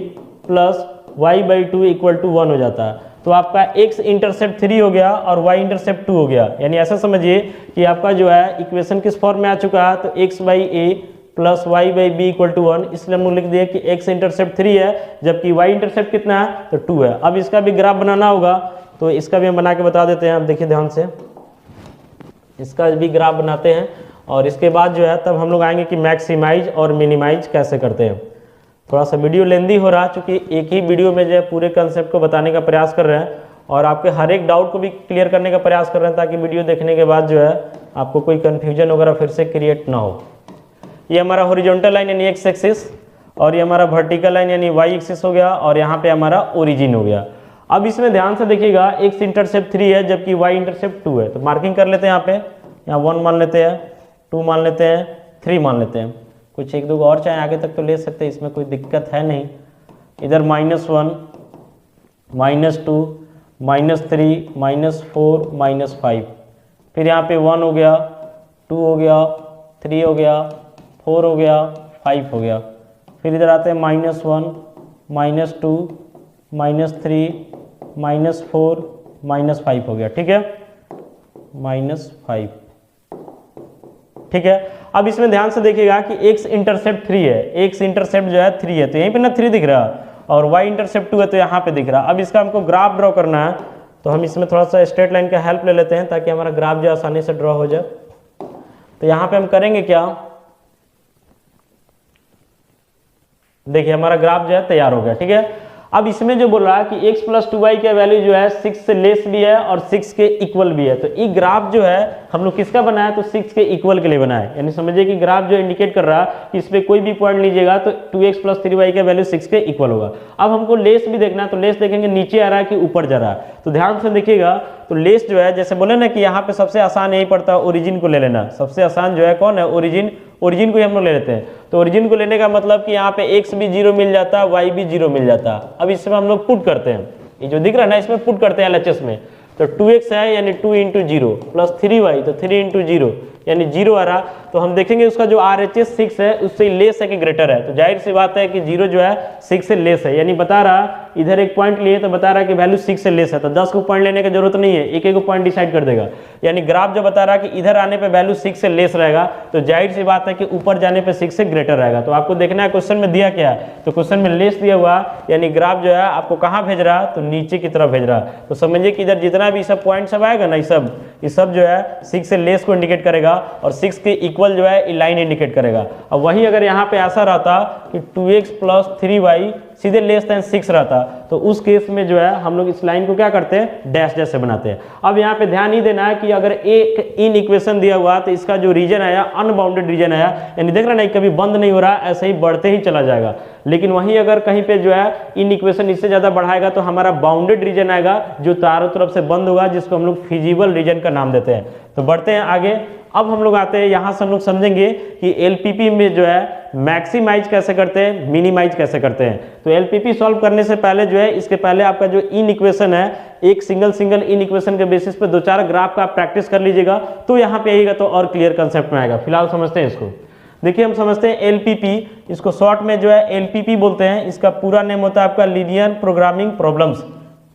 plus y by 2 equal to 1 हो जाता है। तो आपका x इंटरसेप्ट 3 हो गया और y इंटरसेप्ट 2 हो गया। यानी ऐसा समझिए कि आपका जो है इक्वेशन किस फॉर्म में आ चुका है, तो x by a plus Y by B equal to 1, इसलिए हम लोग लिख दिए कि एक्स इंटरसेप्ट 3 है जबकि वाई इंटरसेप्ट कितना है तो 2 है। अब इसका भी ग्राफ बनाना होगा तो इसका भी हम बना के बता देते हैं। अब देखिए ध्यान से, इसका भी ग्राफ बनाते हैं और इसके बाद जो है तब हम लोग आएंगे कि मैक्सिमाइज और मिनिमाइज कैसे करते हैं। थोड़ा सा वीडियो लेंदी हो रहा चूँकि एक ही वीडियो में जो है पूरे कंसेप्ट को बताने का प्रयास कर रहे हैं और आपके हर एक डाउट को भी क्लियर करने का प्रयास कर रहे हैं ताकि वीडियो देखने के बाद जो है आपको कोई कन्फ्यूजन वगैरह फिर से क्रिएट ना हो। ये हमारा हॉरिजॉन्टल लाइन यानी एक्स एक्सिस और ये हमारा वर्टिकल लाइन यानी वाई एक्सिस हो गया और यहाँ पे हमारा ओरिजिन हो गया। अब इसमें ध्यान से देखिएगा एक्स इंटरसेप्ट 3 है जबकि वाई इंटरसेप्ट 2 है, तो मार्किंग कर लेते हैं। यहाँ 1 मान लेते हैं, 2 मान लेते हैं, 3 मान लेते हैं। कुछ एक दो और चाहे आगे तक तो ले सकते हैं, इसमें कोई दिक्कत है नहीं। इधर -1, -2, -3, -4, -5, फिर यहाँ पे 1 हो गया, 2 हो गया, 3 हो गया, 4 हो गया, 5 हो गया। फिर इधर आते हैं -1, -2, -3, -4, -5 हो गया। ठीक है, -5। ठीक है, अब इसमें ध्यान से देखिएगा कि x इंटरसेप्ट 3 है, x इंटरसेप्ट जो है 3 है तो यहीं पे ना 3 दिख रहा है और y इंटरसेप्ट 2 है तो यहाँ पे दिख रहा है। अब इसका हमको ग्राफ ड्रॉ करना है तो हम इसमें थोड़ा सा स्ट्रेट लाइन का हेल्प ले लेते हैं ताकि हमारा ग्राफ जो आसानी से ड्रॉ हो जाए। तो यहाँ पे हम करेंगे क्या, देखिए हमारा ग्राफ जो है तैयार हो गया। ठीक है, अब इसमें जो बोल रहा है कि x + 2y का वैल्यू जो है 6 से लेस भी है और 6 के इक्वल भी है, तो ये ग्राफ जो है हम लोग किसका बनाया तो 6 के इक्वल के लिए बनाया। यानी समझिए कि ग्राफ जो इंडिकेट कर रहा है कि इस पे कोई भी पॉइंट लीजिएगा तो 2x + 3y का वैल्यू 6 के इक्वल होगा। अब हमको लेस भी देखना है तो लेस देखेंगे नीचे आ रहा है कि ऊपर जा रहा है, तो ध्यान से देखिएगा तो लेस जो है जैसे बोले ना कि यहाँ पे सबसे आसान यही पड़ता है ओरिजिन को ले लेना। सबसे आसान जो है कौन है, ओरिजिन। ओरिजिन को ही हम लोग ले लेते हैं। तो ओरिजिन को लेने का मतलब कि यहाँ पे x भी 0 मिल जाता है, y भी 0 मिल जाता है। अब इसमें हम लोग पुट करते हैं, ये जो दिख रहा है ना इसमें पुट करते हैं LHS में। तो 2x है यानी 2 × 0 प्लस 3y तो 3 × 0 यानी 0 आ रहा। तो हम देखेंगे उसका जो RHS 6 है उससे लेस है कि ग्रेटर है, तो जाहिर सी बात है कि 0 जो है 6 से लेस है। यानी बता रहा इधर एक पॉइंट लिए तो बता रहा है कि वैल्यू 6 से लेस है, तो 10 को पॉइंट लेने की जरूरत नहीं है, एक एक पॉइंट डिसाइड कर देगा। यानी ग्राफ जो बता रहा है कि इधर आने पे वैल्यू 6 से लेस रहेगा तो जाहिर सी बात है कि ऊपर जाने पे 6 से ग्रेटर रहेगा। तो आपको देखना है क्वेश्चन में दिया क्या है, तो क्वेश्चन में लेस दिया हुआ यानी ग्राफ जो है आपको कहाँ भेज रहा है तो नीचे की तरफ भेज रहा है। तो समझिए कि इधर जितना भी सब पॉइंट सब आएगा ना ये सब जो है 6 से लेस को इंडिकेट करेगा और 6 के इक्वल जो है लाइन इंडिकेट करेगा। अब वही अगर यहाँ पे ऐसा रहता कि 2x + 3y सीधे लेस देन 6 रहता तो उस केस में जो है हम लोग इस लाइन को क्या करते हैं डैश जैसे बनाते हैं। अब यहाँ पे ध्यान ही देना है कि अगर एक इन इक्वेशन दिया हुआ तो इसका जो रीजन आया अनबाउंडेड रीजन आया, यानी देख रहे ना कभी बंद नहीं हो रहा, ऐसे ही बढ़ते ही चला जाएगा। लेकिन वहीं अगर कहीं पे जो है इन इक्वेशन इससे ज्यादा बढ़ाएगा तो हमारा बाउंडेड रीजन आएगा जो चारों तरफ से बंद होगा, जिसको हम लोग फिजिबल रीजन का नाम देते हैं। तो बढ़ते हैं आगे। अब हम लोग आते हैं यहाँ से हम लोग समझेंगे कि LPP में जो है मैक्सिमाइज कैसे करते हैं, मिनिमाइज कैसे करते हैं। तो LPP सॉल्व करने से पहले जो है इसके पहले आपका जो इन इक्वेशन है एक सिंगल इन इक्वेशन के बेसिस पे 2-4 ग्राफ का आप प्रैक्टिस कर लीजिएगा तो यहाँ पे आइएगा तो और क्लियर कंसेप्ट में आएगा। फिलहाल समझते हैं इसको। देखिए हम समझते हैं LPP, इसको शॉर्ट में जो है LPP बोलते हैं। इसका पूरा नेम होता है आपका लीनियर प्रोग्रामिंग प्रॉब्लम्स,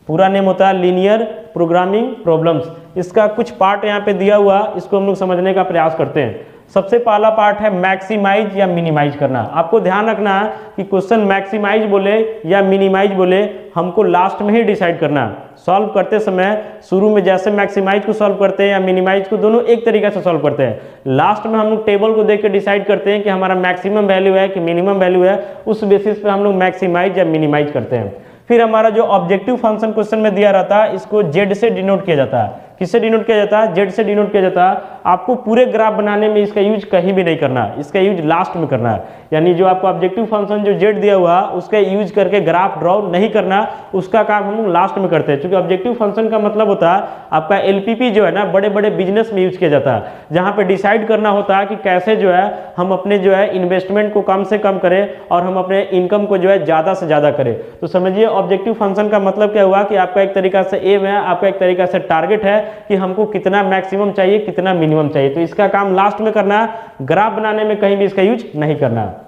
पूरा नेम होता है लीनियर प्रोग्रामिंग प्रॉब्लम्स। इसका कुछ पार्ट यहाँ पे दिया हुआ, इसको हम लोग समझने का प्रयास करते हैं। सबसे पहला पार्ट है मैक्सिमाइज या मिनिमाइज करना। आपको ध्यान रखना है कि क्वेश्चन मैक्सिमाइज बोले या मिनिमाइज बोले हमको लास्ट में ही डिसाइड करना है। सॉल्व करते समय शुरू में जैसे मैक्सिमाइज को सॉल्व करते हैं या मिनिमाइज को, दोनों एक तरीके से सॉल्व करते हैं। लास्ट में हम लोग टेबल को देख के डिसाइड करते हैं कि हमारा मैक्सिमम वैल्यू है कि मिनिमम वैल्यू है, उस बेसिस पे हम लोग मैक्सिमाइज या मिनिमाइज करते हैं। फिर हमारा जो ऑब्जेक्टिव फंक्शन क्वेश्चन में दिया रहता है इसको Z से डिनोट किया जाता है। किससे डिनोट किया जाता है, Z से डिनोट किया जाता है। आपको पूरे ग्राफ बनाने में इसका यूज कहीं भी नहीं करना है, इसका यूज लास्ट में करना है। यानी जो आपको ऑब्जेक्टिव फंक्शन जो Z दिया हुआ उसका यूज करके ग्राफ ड्रॉ नहीं करना, उसका काम हम लोग लास्ट में करते हैं। क्योंकि ऑब्जेक्टिव फंक्शन का मतलब होता है आपका LPP जो है ना बड़े बड़े बिजनेस में यूज किया जाता है, जहाँ पे डिसाइड करना होता है कि कैसे जो है हम अपने जो है इन्वेस्टमेंट को कम से कम करें और हम अपने इनकम को जो है ज़्यादा से ज़्यादा करें। तो समझिए ऑब्जेक्टिव फंक्शन का मतलब क्या हुआ कि आपका एक तरीका से एम है, आपका एक तरीका से टारगेट है कि हमको कितना मैक्सिमम चाहिए कितना मिनिमम चाहिए। तो इसका काम लास्ट में करना है, ग्राफ बनाने में कहीं भी इसका यूज नहीं करना है।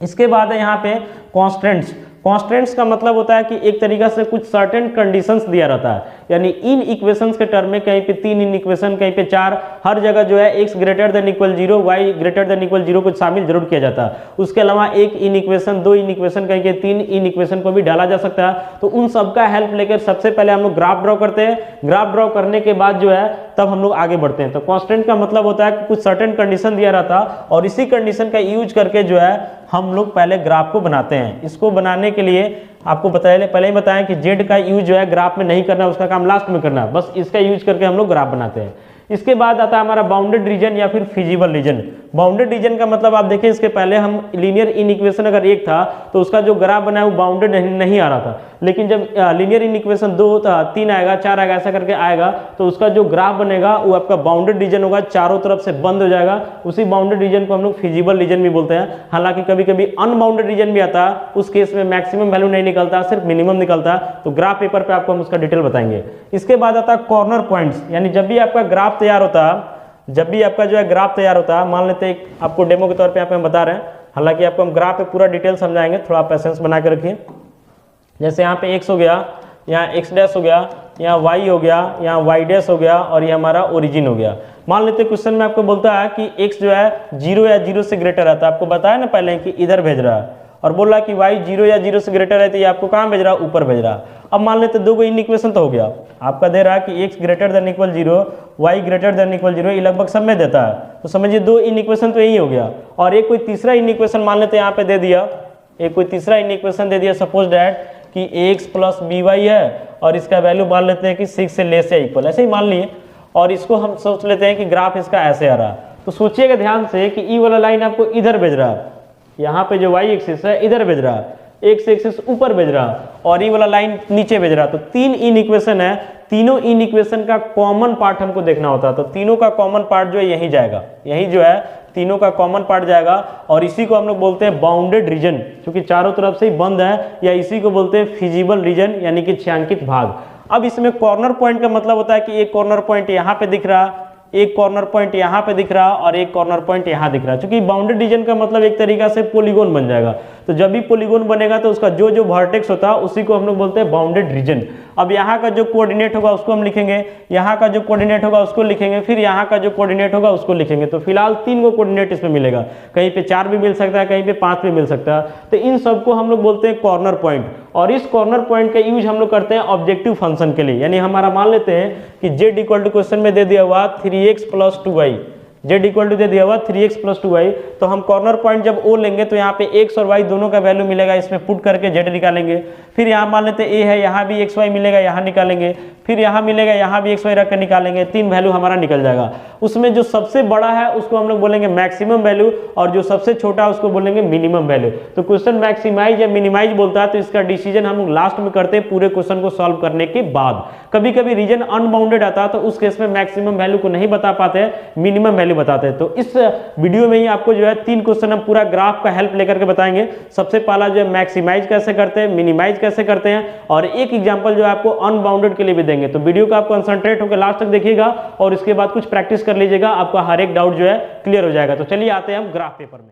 इसके बाद है यहाँ पे कॉन्स्टेंट्स। कॉन्स्टेंट्स का मतलब होता है कि एक तरीका से कुछ सर्टेन कंडीशंस दिया रहता है, यानी इन इक्वेशंस के टर्म में कहीं पे 3 इन इक्वेशन, कहीं पे 4, हर जगह जो है x greater than equal 0, y greater than equal 0 को शामिल जरूर किया जाता है। उसके अलावा एक इन इक्वेशन, 2 इन इक्वेशन, कहीं के 3 इन इक्वेशन को भी डाला जा सकता है। तो उन सबका हेल्प लेकर सबसे पहले हम लोग ग्राफ ड्रॉ करते हैं। ग्राफ ड्रॉ करने के बाद जो है तब हम लोग आगे बढ़ते हैं। तो कांस्टेंट का मतलब होता है कि कुछ सर्टेन कंडीशन दिया रहता और इसी कंडीशन का यूज करके जो है हम लोग पहले ग्राफ को बनाते हैं। इसको बनाने के लिए आपको पहले ही बताएं कि जेड का यूज जो है ग्राफ में नहीं करना, उसका काम लास्ट में करना है। बस इसका यूज करके हम लोग ग्राफ बनाते हैं। इसके बाद आता है हमारा बाउंडेड रीजन या फिर फिजिबल रीजन। बाउंडेड रीजन का मतलब आप देखें, इसके पहले हम लीनियर इन इक्वेशन अगर एक था तो उसका जो ग्राफ बना है वो बाउंडेड नहीं आ रहा था, लेकिन जब लीनियर इन इक्वेशन 2, 3 आएगा, 4 आएगा, ऐसा करके आएगा तो उसका जो ग्राफ बनेगा वो आपका बाउंडेड रीजन होगा, चारों तरफ से बंद हो जाएगा। उसी बाउंडेड रीजन को हम लोग फिजिबल रीजन भी बोलते हैं। हालांकि कभी कभी अनबाउंडेड रीजन भी आता है, उस केस में मैक्सिमम वैल्यू नहीं निकलता, सिर्फ मिनिमम निकलता है। तो ग्राफ पेपर पे आपको हम उसका डिटेल बताएंगे। इसके बाद आता है कॉर्नर पॉइंट्स, यानी जब भी आपका ग्राफ तैयार होता है, जब भी आपका जो है ग्राफ तैयार होता है, मान लेते हैं आपको डेमो के तौर पे यहाँ पे हम बता रहे हैं, हालांकि आपको हम ग्राफ पे पूरा डिटेल समझाएंगे, थोड़ा पेशेंस बना के रखिए। जैसे यहाँ पे x हो गया, यहाँ x डैश हो गया, यहाँ y हो गया, यहाँ y डैश हो गया और ये हमारा ओरिजिन हो गया। मान लेते हैं क्वेश्चन में आपको बोलता है कि x जो है 0 या 0 से ग्रेटर है, तो आपको बताया ना पहले कि इधर भेज रहा है, और बोल रहा है कि y 0 या 0 से ग्रेटर है तो ये आपको कहाँ भेज रहा है, ऊपर भेज रहा है। अब मान लेते दो को इन इक्वेशन तो हो गया, आपका दे रहा है कि x greater than equal 0, y greater than equal 0, ये लगभग सब में देता है। तो समझिए दो इन इक्वेशन तो यही हो गया, और एक कोई तीसरा इन इक्वेशन मान लेते यहाँ पे दे दिया, एक कोई तीसरा इन इक्वेशन दे दिया, सपोज दैट कि ax प्लस by है और इसका वैल्यू मान लेते हैं कि 6 से लेस या इक्वल, ऐसे ही मान लिए, और इसको हम सोच लेते हैं कि ग्राफ इसका ऐसे आ रहा है। तो सोचिएगा ध्यान से कि ई वाला लाइन आपको इधर भेज रहा है, यहाँ पे जो y एक्सिस है इधर भेज रहा है, x एक्सिस ऊपर भेज रहा है और ये वाला लाइन नीचे भेज रहा है। तो 3 इन इक्वेशन है, तीनों इन इक्वेशन का कॉमन पार्ट हमको देखना होता है। तो तीनों का कॉमन पार्ट जो है यही जाएगा, यही जो है तीनों का कॉमन पार्ट जाएगा, और इसी को हम लोग बोलते हैं बाउंडेड रीजन, क्योंकि चारों तरफ से ही बंद है, या इसी को बोलते हैं फिजिबल रीजन, यानी कि छायांकित भाग। अब इसमें कॉर्नर पॉइंट का मतलब होता है कि एक कॉर्नर पॉइंट यहाँ पे दिख रहा, एक कॉर्नर पॉइंट यहाँ पे दिख रहा और एक कॉर्नर पॉइंट यहाँ दिख रहा है। क्योंकि बाउंडेड रीजन का मतलब एक तरीका से पॉलीगॉन बन जाएगा। तो जब भी पॉलीगॉन बनेगा तो उसका जो जो वर्टेक्स होता है उसी को हम लोग बोलते हैं बाउंडेड रीजन। अब यहाँ का जो कोऑर्डिनेट होगा उसको हम लिखेंगे, यहाँ का जो कोऑर्डिनेट होगा उसको लिखेंगे, फिर यहाँ का जो कोऑर्डिनेट होगा उसको लिखेंगे। तो फिलहाल 3 को कोऑर्डिनेट इसमें मिलेगा, कहीं पे 4 भी मिल सकता है, कहीं पे 5 भी मिल सकता है। तो इन सबको हम लोग बोलते हैं कॉर्नर पॉइंट, और इस कॉर्नर पॉइंट का यूज हम लोग करते हैं ऑब्जेक्टिव फंक्शन के लिए। यानी हमारा मान लेते हैं कि z इक्वल टू क्वेश्चन में दे दिया हुआ 3x plus 2y, z equal to दे दिया हुआ 3x प्लस 2y। तो हम कॉर्नर पॉइंट जब o लेंगे तो यहाँ पे x और y दोनों का वैल्यू मिलेगा, इसमें पुट करके z निकालेंगे। फिर यहाँ मान लेते a है, यहाँ भी xy मिलेगा, यहाँ निकालेंगे, फिर यहाँ मिलेगा, यहाँ भी xy रख कर निकालेंगे, 3 वैल्यू हमारा निकल जाएगा। उसमें जो सबसे बड़ा है उसको हम लोग बोलेंगे मैक्सिमम वैल्यू, और जो सबसे छोटा है उसको बोलेंगे मिनिमम वैल्यू। तो क्वेश्चन मैक्सिमाइज या मिनिमाइज बोलता है तो इसका डिसीजन हम लोग लास्ट में करते हैं पूरे क्वेश्चन को सॉल्व करने के बाद। कभी कभी रीजन अनबाउंडेड आता है तो उस केस में मैक्सिमम वैल्यू को नहीं बता पाते हैं, मिनिमम वैल्यू बताते हैं। तो इस वीडियो में ही आपको जो है 3 क्वेश्चन हम पूरा ग्राफ का हेल्प लेकर के बताएंगे। सबसे पहला जो है मैक्सिमाइज कैसे करते हैं, मिनिमाइज कैसे करते हैं, और एक एग्जांपल जो है आपको अनबाउंडेड के लिए भी देंगे। तो वीडियो को आप कंसंट्रेट होकर लास्ट तक देखिएगा और इसके बाद कुछ प्रैक्टिस कर लीजिएगा, आपका हर एक डाउट जो है क्लियर हो जाएगा। तो चलिए आते हैं हम ग्राफ पेपर में।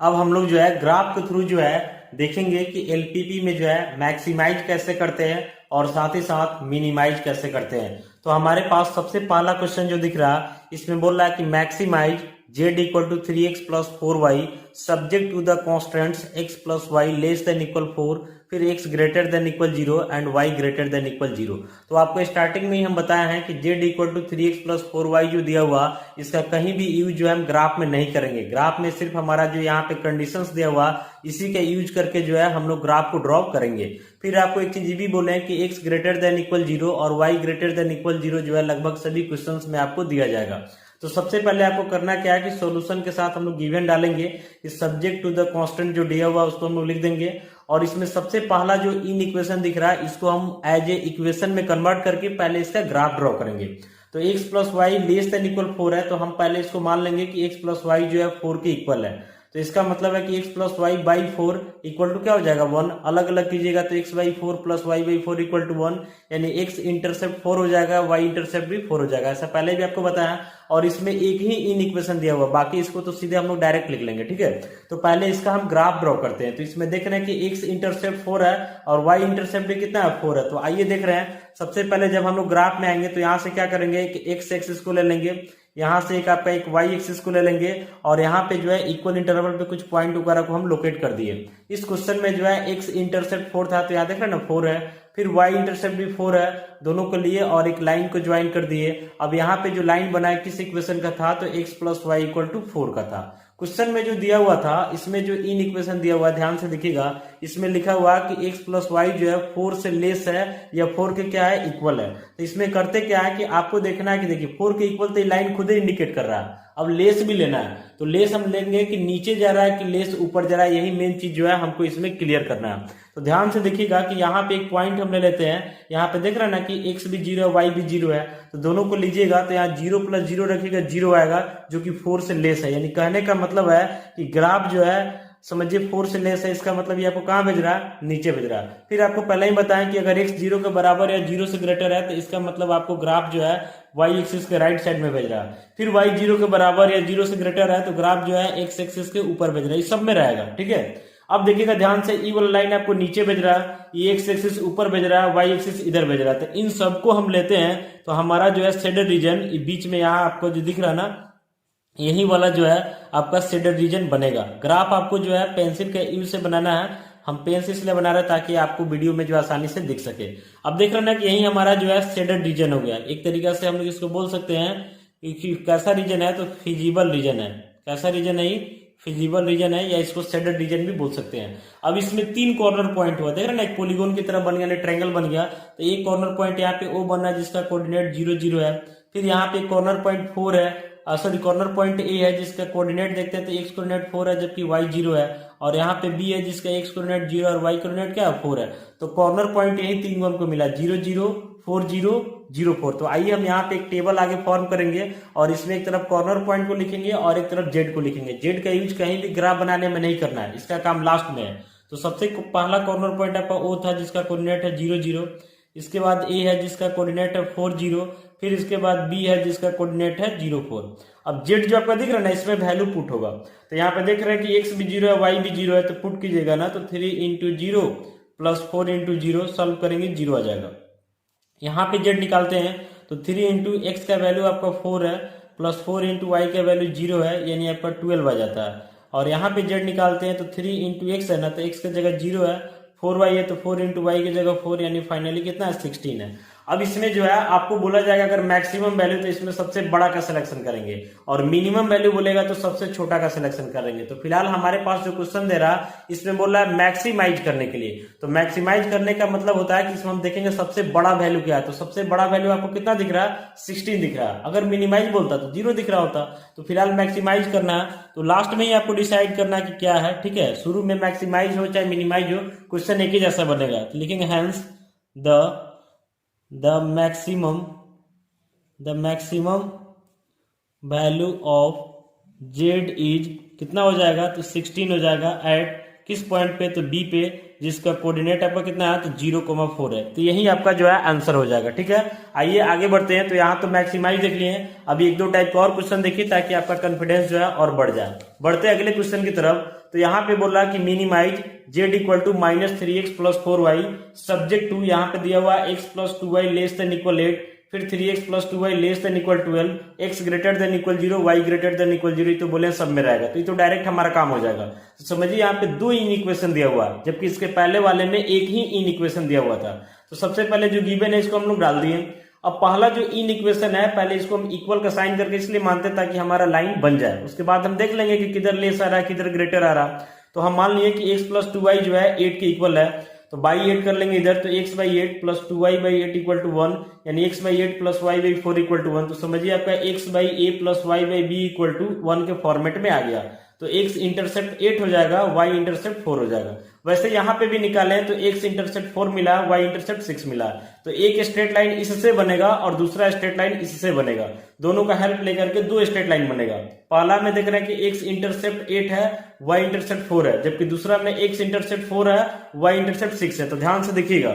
अब हम लोग जो है ग्राफ के थ्रू जो है देखेंगे कि एलपीपी में जो है मैक्सिमाइज कैसे करते हैं और साथ ही साथ मिनिमाइज कैसे करते हैं। तो हमारे पास सबसे पहला क्वेश्चन जो दिख रहा है इसमें बोल रहा है कि maximise z equal to 3x plus 4y subject to the constants x plus y less than equal 4, फिर x greater than equal 0 and y greater than equal 0। तो आपको स्टार्टिंग में ही हम बताया है कि z equal to 3x plus 4y जो दिया हुआ इसका कहीं भी यूज जो है हम ग्राफ में नहीं करेंगे। ग्राफ में सिर्फ हमारा जो यहाँ पे कंडीशंस दिया हुआ इसी का यूज करके जो है हम लोग ग्राफ को ड्रॉ करेंगे। फिर आपको एक चीज ये भी बोले कि x ग्रेटर देन इक्वल 0 और y ग्रेटर देन इक्वल 0 जो है लगभग सभी क्वेश्चंस में आपको दिया जाएगा। तो सबसे पहले आपको करना क्या है कि सॉल्यूशन के साथ हम लोग गिवन डालेंगे, इस सब्जेक्ट टू द कांस्टेंट जो दिया हुआ उसको हम लोग लिख देंगे, और इसमें सबसे पहला जो इन इक्वेशन दिख रहा है इसको हम एज ए इक्वेशन में कन्वर्ट करके पहले इसका ग्राफ ड्रॉ करेंगे। तो x plus y less than equal 4 है, तो हम पहले इसको मान लेंगे कि x प्लस वाई जो है 4 के इक्वल है। तो इसका मतलब है कि x plus Y by 4 equal to क्या हो जाएगा 1। अलग अलग कीजिएगा तो x by 4 plus Y by 4 equal to 1, यानी x इंटरसेप्ट 4 हो जाएगा, y इंटरसेप्ट भी 4 हो जाएगा। ऐसा पहले भी आपको बताया, और इसमें एक ही इन इक्वेशन दिया हुआ, बाकी इसको तो सीधे हम लोग डायरेक्ट लिख लेंगे, ठीक है। तो पहले इसका हम ग्राफ ड्रॉ करते हैं। तो इसमें देख रहे हैं कि x इंटरसेप्ट 4 है और y इंटरसेप्ट भी कितना है 4 है। तो आइए देख रहे हैं, सबसे पहले जब हम लोग ग्राफ में आएंगे तो यहाँ से क्या करेंगे कि x एक्सिस को ले लेंगे, यहाँ से एक आपका एक y एक्सिस को ले लेंगे, और यहाँ पे जो है इक्वल इंटरवल पे कुछ पॉइंट वगैरह को हम लोकेट कर दिए। इस क्वेश्चन में जो है x इंटरसेप्ट 4 था, तो यहाँ देख रहे हैं ना 4 है, फिर y इंटरसेप्ट भी 4 है दोनों को लिए, और एक लाइन को ज्वाइन कर दिए। अब यहाँ पे जो लाइन बना है किस इक्वेशन का था, तो x plus Y equal to 4 का था। क्वेश्चन में जो दिया हुआ था, इसमें जो इन इक्वेशन दिया हुआ है ध्यान से देखिएगा, इसमें लिखा हुआ कि x प्लस वाई जो है 4 से लेस है या 4 के क्या है इक्वल है। तो इसमें करते क्या है कि आपको देखना है कि देखिए 4 के इक्वल तो लाइन खुद ही इंडिकेट कर रहा है। अब लेस भी लेना है, तो लेस हम लेंगे कि नीचे जा रहा है कि लेस ऊपर जा रहा है, यही मेन चीज जो है हमको इसमें क्लियर करना है। तो ध्यान से देखिएगा कि यहाँ पे एक पॉइंट हम ले लेते हैं, यहाँ पे देख रहे हैं ना कि x भी 0 है y भी 0 है, तो दोनों को लीजिएगा तो यहाँ 0 प्लस 0 रखिएगा 0 आएगा, जो कि 4 से लेस है। यानी कहने का मतलब है कि ग्राफ जो है समझिए 4 से लेस है, इसका मतलब ये आपको कहाँ भेज रहा है, नीचे भेज रहा है। फिर आपको पहले ही बताएं कि अगर x 0 के बराबर या 0 से ग्रेटर है तो इसका मतलब आपको ग्राफ जो है y एक्सिस के राइट साइड में भेज रहा है। फिर y 0 के बराबर या 0 से ग्रेटर है तो ग्राफ जो है x एक्सिस के ऊपर भेज रहा है, ये सब में रहेगा, ठीक है। अब देखिएगा ध्यान से, ई वाला लाइन आपको नीचे भेज रहा है, ये x एक्सिस ऊपर भेज रहा है, y एक्सिस इधर भेज रहा है। तो इन सबको हम लेते हैं तो हमारा जो है शेडेड रीजन बीच में यहाँ आपको जो दिख रहा है ना, यही वाला जो है आपका शेडेड रीजन बनेगा। ग्राफ आपको जो है पेंसिल के यूज से बनाना है, हम पेन से इसलिए बना रहे हैं ताकि आपको वीडियो में जो आसानी से दिख सके। अब देख रहे हैं ना कि यही हमारा जो है शेडेड रीजन हो गया। एक तरीका से हम लोग इसको बोल सकते हैं कि कैसा रीजन है, तो फिजिबल रीजन है। कैसा रीजन है, फिजिबल रीजन है, या इसको शेडेड रीजन भी बोल सकते हैं। अब इसमें 3 कॉर्नर पॉइंट हुआ, देख रहे हैं ना, एक पॉलीगोन की तरह बन गया, ट्रायंगल बन गया। तो एक कॉर्नर पॉइंट यहाँ पे ओ बना जिसका कोऑर्डिनेट 0 0 है। फिर यहाँ पे कॉर्नर पॉइंट 4 है, सॉरी कॉर्नर पॉइंट ए है जिसका कोऑर्डिनेट देखते हैं तो x कोऑर्डिनेट 4 है जबकि y 0 है, और यहाँ पे b है जिसका x कोऑर्डिनेट 0 और y कोऑर्डिनेट क्या है 4 है। तो कॉर्नर पॉइंट यही 3 हमको मिला, 0 0 4 0 0 4। तो आइए हम यहाँ पे एक टेबल आगे फॉर्म करेंगे, और इसमें एक तरफ कॉर्नर पॉइंट को लिखेंगे और एक तरफ z को लिखेंगे। z का यूज कहीं भी ग्राफ बनाने में नहीं करना है, इसका काम लास्ट में है। तो सबसे पहला कॉर्नर पॉइंट आपका o था जिसका कोऑर्डिनेट है 0 0, इसके बाद a है जिसका कोऑर्डिनेट है 4 0, फिर इसके बाद b है जिसका कोऑर्डिनेट है 0 4। अब z जो आपका दिख रहा है ना, इसमें वैल्यू पुट होगा। तो यहाँ पे देख रहे हैं कि x भी 0 है y भी 0 है, तो पुट कीजिएगा ना, तो 3 इंटू 0 प्लस 4 इंटू 0 सॉल्व करेंगे 0 आ जाएगा। यहाँ पे z निकालते हैं तो 3 इंटू एक्स का वैल्यू आपका 4 है, प्लस 4 इंटू वाई का वैल्यू 0 है, यानी आपका 12 आ जाता है। और यहाँ पे z निकालते हैं तो 3 इंटू एक्स है ना, तो x की जगह 0 है, 4y है तो 4 इंटू वाई की जगह 4, यानी फाइनली कितना है 16 है। अब इसमें जो है आपको बोला जाएगा अगर मैक्सिमम वैल्यू तो इसमें सबसे बड़ा का सिलेक्शन करेंगे, और मिनिमम वैल्यू बोलेगा तो सबसे छोटा का सिलेक्शन करेंगे। तो फिलहाल हमारे पास जो क्वेश्चन दे रहा है इसमें बोल रहा है मैक्सिमाइज करने के लिए। तो मैक्सिमाइज करने का मतलब होता है कि इसमें हम देखेंगे सबसे बड़ा वैल्यू क्या है। तो सबसे बड़ा वैल्यू आपको कितना दिख रहा है 16 दिख रहा है। अगर मिनिमाइज बोलता तो 0 दिख रहा होता। तो फिलहाल मैक्सिमाइज करना है, तो लास्ट में ही आपको डिसाइड करना है कि क्या है, ठीक है। शुरू में मैक्सिमाइज हो चाहे मिनिमाइज हो, क्वेश्चन एक ही जैसा बनेगा। तो लिखेंगे hence the maximum value of z is कितना हो जाएगा, तो 16 हो जाएगा। एट किस पॉइंट पे, तो बी पे, जिसका कोऑर्डिनेट आपका कितना है, तो 0,4 है। तो यही आपका जो है आंसर हो जाएगा, ठीक है। आइए आगे बढ़ते हैं। तो यहाँ तो मैक्सिमाइज देख लिए, अभी एक दो टाइप का और क्वेश्चन देखिए ताकि आपका कॉन्फिडेंस जो है और बढ़ जाए। बढ़ते हैं अगले क्वेश्चन की तरफ। तो यहाँ पे बोल रहा है कि minimise z equal to -3x plus 4y subject to, यहाँ पे दिया हुआ x plus 2y less than equal 8, फिर 3x plus 2y less than equal 12, x greater than equal 0, y greater than equal 0। तो बोले सब में रहेगा, तो ये तो डायरेक्ट हमारा काम हो जाएगा। तो समझिए यहाँ पे 2 इन इक्वेशन दिया हुआ है, जबकि इसके पहले वाले में एक ही इन इक्वेशन दिया हुआ था। तो सबसे पहले जो गिवन है इसको हम लोग डाल दिए। अब पहला जो इन इक्वेशन है, पहले इसको हम इक्वल का साइन करके इसलिए मानते हैं ताकि हमारा लाइन बन जाए। उसके बाद हम देख लेंगे कि किधर लेस आ रहा है किधर ग्रेटर आ रहा। तो हम मान लिए कि x प्लस 2y जो है 8 के इक्वल है, तो बाई 8 कर लेंगे इधर, तो x by 8 plus 2y by 8 equal to 1, यानी x by 8 plus y by 4 equal to 1। तो समझिए आपका x by a plus y by b equal to 1 के फॉर्मेट में आ गया। तो x इंटरसेप्ट 8 हो जाएगा, y इंटरसेप्ट 4 हो जाएगा। वैसे यहाँ पे भी निकालें तो x इंटरसेप्ट 4 मिला, y इंटरसेप्ट 6 मिला, तो एक स्ट्रेट लाइन इससे बनेगा और दूसरा स्ट्रेट लाइन इससे बनेगा। दोनों का हेल्प लेकर के दो स्ट्रेट लाइन बनेगा। पहला में देख रहे हैं कि x इंटरसेप्ट 8 है, y इंटरसेप्ट 4 है, जबकि दूसरा में x इंटरसेप्ट 4 है, y इंटरसेप्ट 6 है। तो ध्यान से देखिएगा,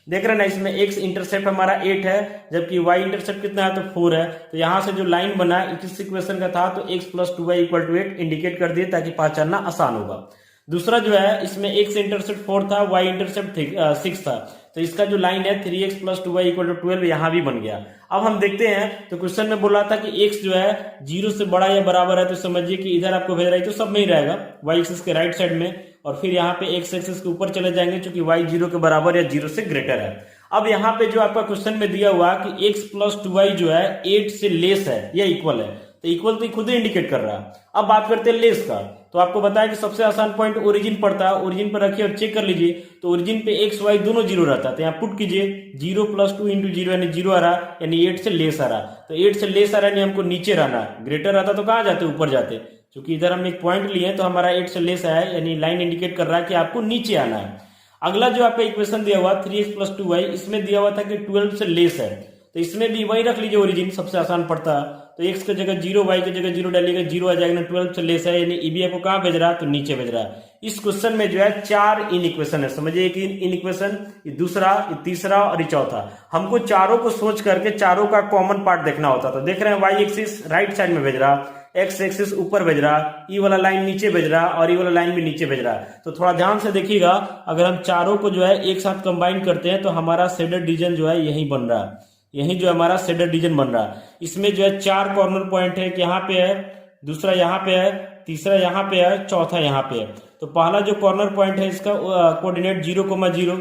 देख रहे हैं ना, इसमें x इंटरसेप्ट हमारा 8 है जबकि y इंटरसेप्ट कितना है तो 4 है। तो यहां से जो लाइन बना इस इक्वेशन का था तो x + 2y = 8 इंडिकेट कर दिए ताकि पहचानना आसान होगा। दूसरा जो है इसमें x इंटरसेप्ट 4 था, y इंटरसेप्ट 6 था, तो इसका जो लाइन है 3x + 2y = 12 यहां भी बन गया। अब हम देखते हैं तो क्वेश्चन में बोला था कि x जो है 0 से बड़ा या बराबर है, तो समझिए कि इधर आपको भेज रहा है तो सब में ही रहेगा y एक्सिस के राइट साइड में, और फिर यहाँ पे x एक्सिस के ऊपर चले जाएंगे क्योंकि y 0 के बराबर या 0 से ग्रेटर है। अब यहाँ पे जो आपका क्वेश्चन में दिया हुआ कि x + 2y जो है 8 से लेस है या इक्वल है, तो इक्वल तो खुद ही इंडिकेट कर रहा है। अब बात करते हैं लेस का, तो आपको बताया कि सबसे आसान पॉइंट ओरिजिन पड़ता है, ओरिजिन पर रखिए और चेक कर लीजिए, तो ओरिजिन पे x y दोनों 0 रहता है, तो यहाँ पुट कीजिए 0 + 2 × 0 यानी 0 आ रहा, यानी 8 से लेस आ रहा। तो 8 से लेस आ रहा यानी हमको नीचे रहना है, ग्रेटर रहता तो कहाँ जाते, ऊपर जाते। क्योंकि इधर हम एक पॉइंट लिए तो हमारा 8 से लेस आया, यानी लाइन इंडिकेट कर रहा है कि आपको नीचे आना है। अगला जो आपका इक्वेशन दिया हुआ 3x + 2y, इसमें दिया हुआ था कि 12 से लेस है, तो इसमें भी वही रख लीजिए ओरिजिन, सबसे आसान पड़ता है। तो x की जगह 0, y की जगह 0 डालिएगा, 0 आ जाएगा, 12 से लेस है, यानी ई बी आपको कहाँ भेज रहा है तो नीचे भेज रहा है। इस क्वेश्चन में जो है 4 इन इक्वेशन है, समझिए, एक इन इक्वेशन, ये दूसरा, ये तीसरा और ये चौथा। हमको चारों को सोच करके चारों का कॉमन पार्ट देखना होता, तो देख रहे हैं y एक्सिस राइट साइड में भेज रहा, x एक्सिस ऊपर भेज रहा, ई वाला लाइन नीचे भेज रहा और ई वाला लाइन भी नीचे भेज रहा। तो थोड़ा ध्यान से देखिएगा, अगर हम चारों को जो है एक साथ कंबाइन करते हैं तो हमारा शेडेड रीजन जो है यही बन रहा है, यही जो हमारा शेडेड रीजन बन रहा है। इसमें जो है 4 कॉर्नर पॉइंट है, कि यहाँ पे है, दूसरा यहाँ पे है, तीसरा यहाँ पे है, चौथा यहाँ पे है। तो पहला जो कॉर्नर पॉइंट है इसका कोऑर्डिनेट 0,0,